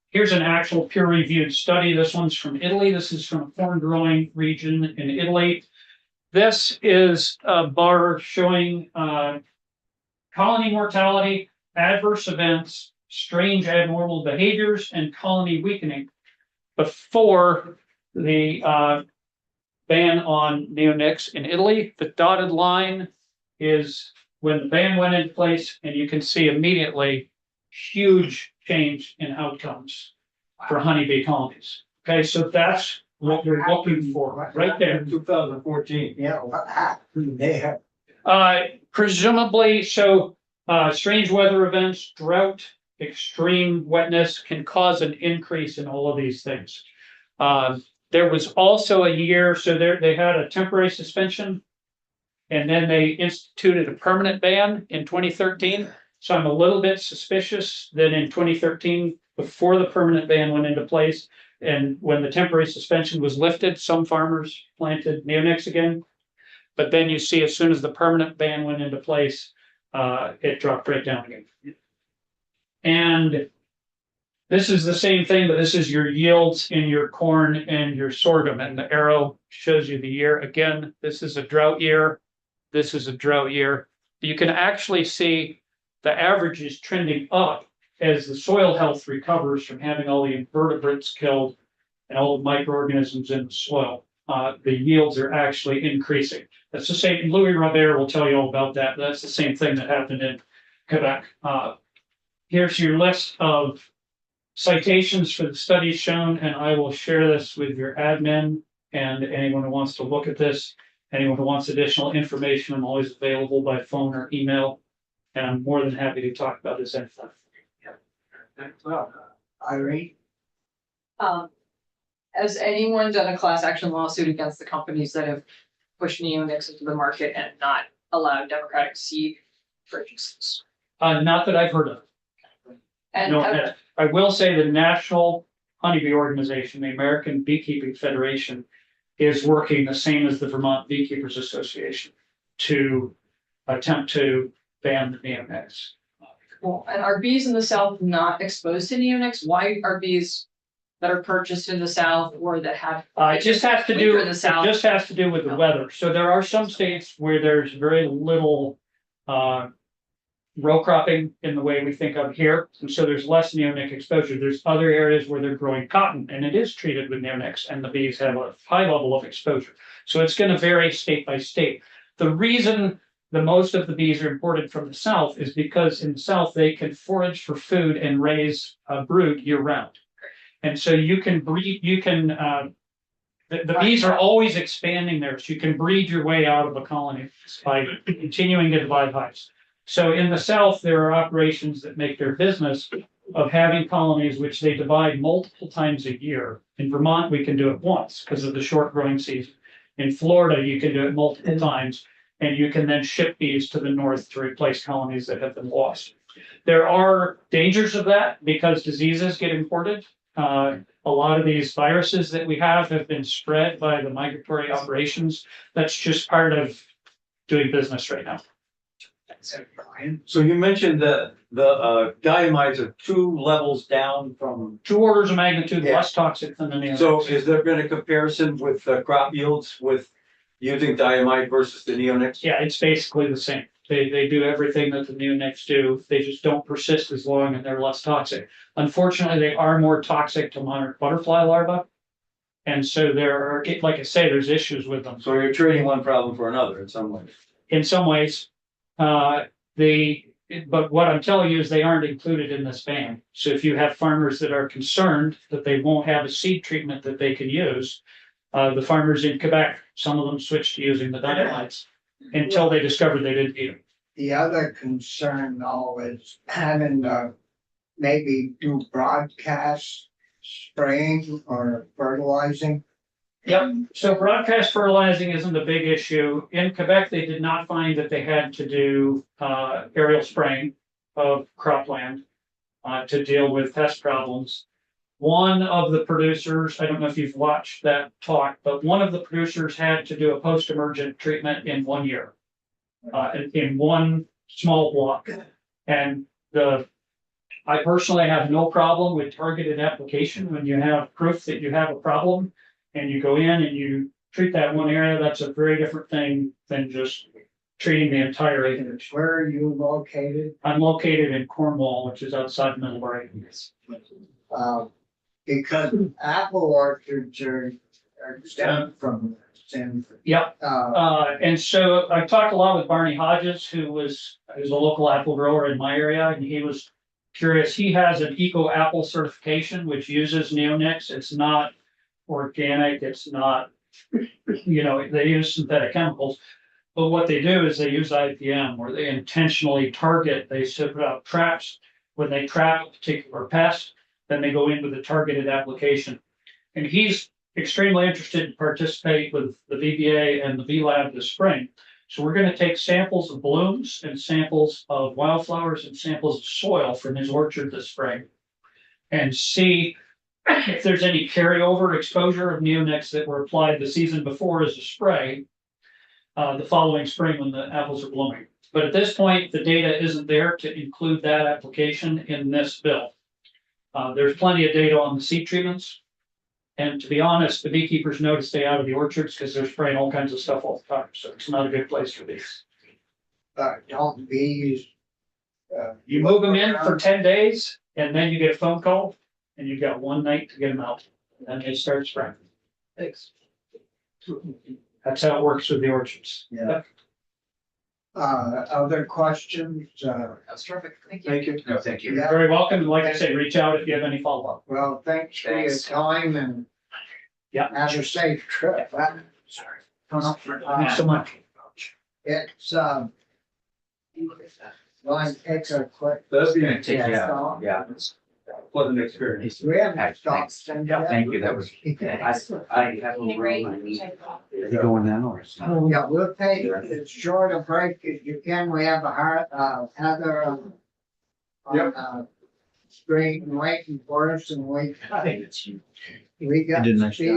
Here's an actual peer-reviewed study. This one's from Italy. This is from a corn growing region in Italy. This is a bar showing colony mortality, adverse events, strange abnormal behaviors, and colony weakening before the ban on neonics in Italy. The dotted line is when the ban went into place, and you can see immediately huge change in outcomes for honeybee colonies. Okay, so that's what we're looking for right there. 2014. Yeah, what happened there? Presumably, so strange weather events, drought, extreme wetness can cause an increase in all of these things. There was also a year, so they had a temporary suspension, and then they instituted a permanent ban in 2013. So I'm a little bit suspicious that in 2013, before the permanent ban went into place, and when the temporary suspension was lifted, some farmers planted neonics again. But then you see, as soon as the permanent ban went into place, it dropped right down again. And this is the same thing, but this is your yields in your corn and your sorghum. And the arrow shows you the year. Again, this is a drought year. This is a drought year. You can actually see the average is trending up as the soil health recovers from having all the invertebrates killed and all the microorganisms in the soil. The yields are actually increasing. That's the same. Louis Robert will tell you all about that. That's the same thing that happened in Quebec. Here's your list of citations for the studies shown, and I will share this with your admin and anyone who wants to look at this. Anyone who wants additional information, I'm always available by phone or email, and I'm more than happy to talk about this anytime. Well, Irene? Has anyone done a class action lawsuit against the companies that have pushed neonics into the market and not allowed democratic seed purchases? Not that I've heard of. And No, have- I will say the National Honeybee Organization, the American Beekeeping Federation, is working the same as the Vermont Beekeepers Association to attempt to ban the neonics. well, and are bees in the South not exposed to neonics? Why are bees that are purchased in the South or that have? It just has to do, Winter in it the South. just has to do with the weather. So there are some states where there's very little row cropping in the way we think of here. And so there's less neonic exposure. There's other areas where they're growing cotton and it is treated with neonics and the bees have a high level of exposure. So it's going to vary state by state. The reason the most of the bees are imported from the South is because in the South, they can forage for food and raise brood year round. And so you can breed, the bees are always expanding there. So you can breed your way out of a colony by continuing to divide hives. So in the south, there are operations that make their business of having colonies which they divide multiple times a year. In Vermont, we can do it once because of the short growing season. In Florida, you can do it multiple times, and you can then ship bees to the north to replace colonies that have been lost. There are dangers of that because diseases get imported. A lot of these viruses that we have been spread by the migratory operations. That's just part of doing business right now. So you mentioned that the diamides are 2 levels down from, 2 orders of magnitude Yeah. less toxic than the neonics. so is there been a comparison with crop yields with using diamide versus the neonics? Yeah, it's basically the same. They do everything that the neonics do. They just don't persist as long and they're less toxic. Unfortunately, they are more toxic to monarch butterfly larvae. And so there are, like I say, there's issues with them. So you're trading one problem for another in some ways. In some ways, but what I'm telling you is they aren't included in this ban. So if you have farmers that are concerned that they won't have a seed treatment that they can use, the farmers in Quebec, some of them switched to using the diamides until they discovered they didn't need them. The other concern though is having to maybe do broadcast spraying or fertilizing. Yep, so broadcast fertilizing isn't a big issue. In Quebec, they did not find that they had to do aerial spraying of cropland to deal with pest problems. One of the producers, I don't know if you've watched that talk, but one of the producers had to do a post-emergent treatment in 1 year. In one small block. And I personally have no problem with targeted application when you have proof that you have a problem. And you go in and you treat that one area, that's a very different thing than just treating the entire acreage. Where are you located? I'm located in Cornwall, which is outside Middlebury. Because apple orchards are exempt from this. Yep, and so I talked a lot with Barney Hodges, who's a local apple grower in my area, and he was curious. He has an Eco Apple certification, which uses neonics. It's not organic, it's not, they use synthetic chemicals. But what they do is they use IPM, where they intentionally target, they set up traps. When they trap a particular pest, then they go in with a targeted application. And he's extremely interested to participate with the VBA and the V Lab this spring. So we're going to take samples of blooms and samples of wildflowers and samples of soil from his orchard this spring and see if there's any carryover exposure of neonics that were applied the season before as a spray, the following spring when the apples are blooming. But at this point, the data isn't there to include that application in this bill. There's plenty of data on the seed treatments. And to be honest, the beekeepers know to stay out of the orchards because they're spraying all kinds of stuff all the time. So it's not a good place for bees. Don't bees. You move them in for 10 days and then you get a phone call and you've got 1 night to get them out. And then they start spraying. Thanks. That's how it works with the orchards. Yeah. Other questions? That's terrific. Thank you. Thank you. No, thank you. You're very welcome. And like I say, reach out if you have any follow-up. Well, thanks for your Thanks. time and Yeah. have a safe trip. Sorry. Thanks so much. It's, going to take a quick. That'd be stop. Yeah. pleasant experience. We haven't Thanks. stopped. Thank you, that was, I have a room I need. Are you going now or something? Yeah, we'll take as short a break as you can. We have Heather on screen waiting for us and we got I think it's you. Steve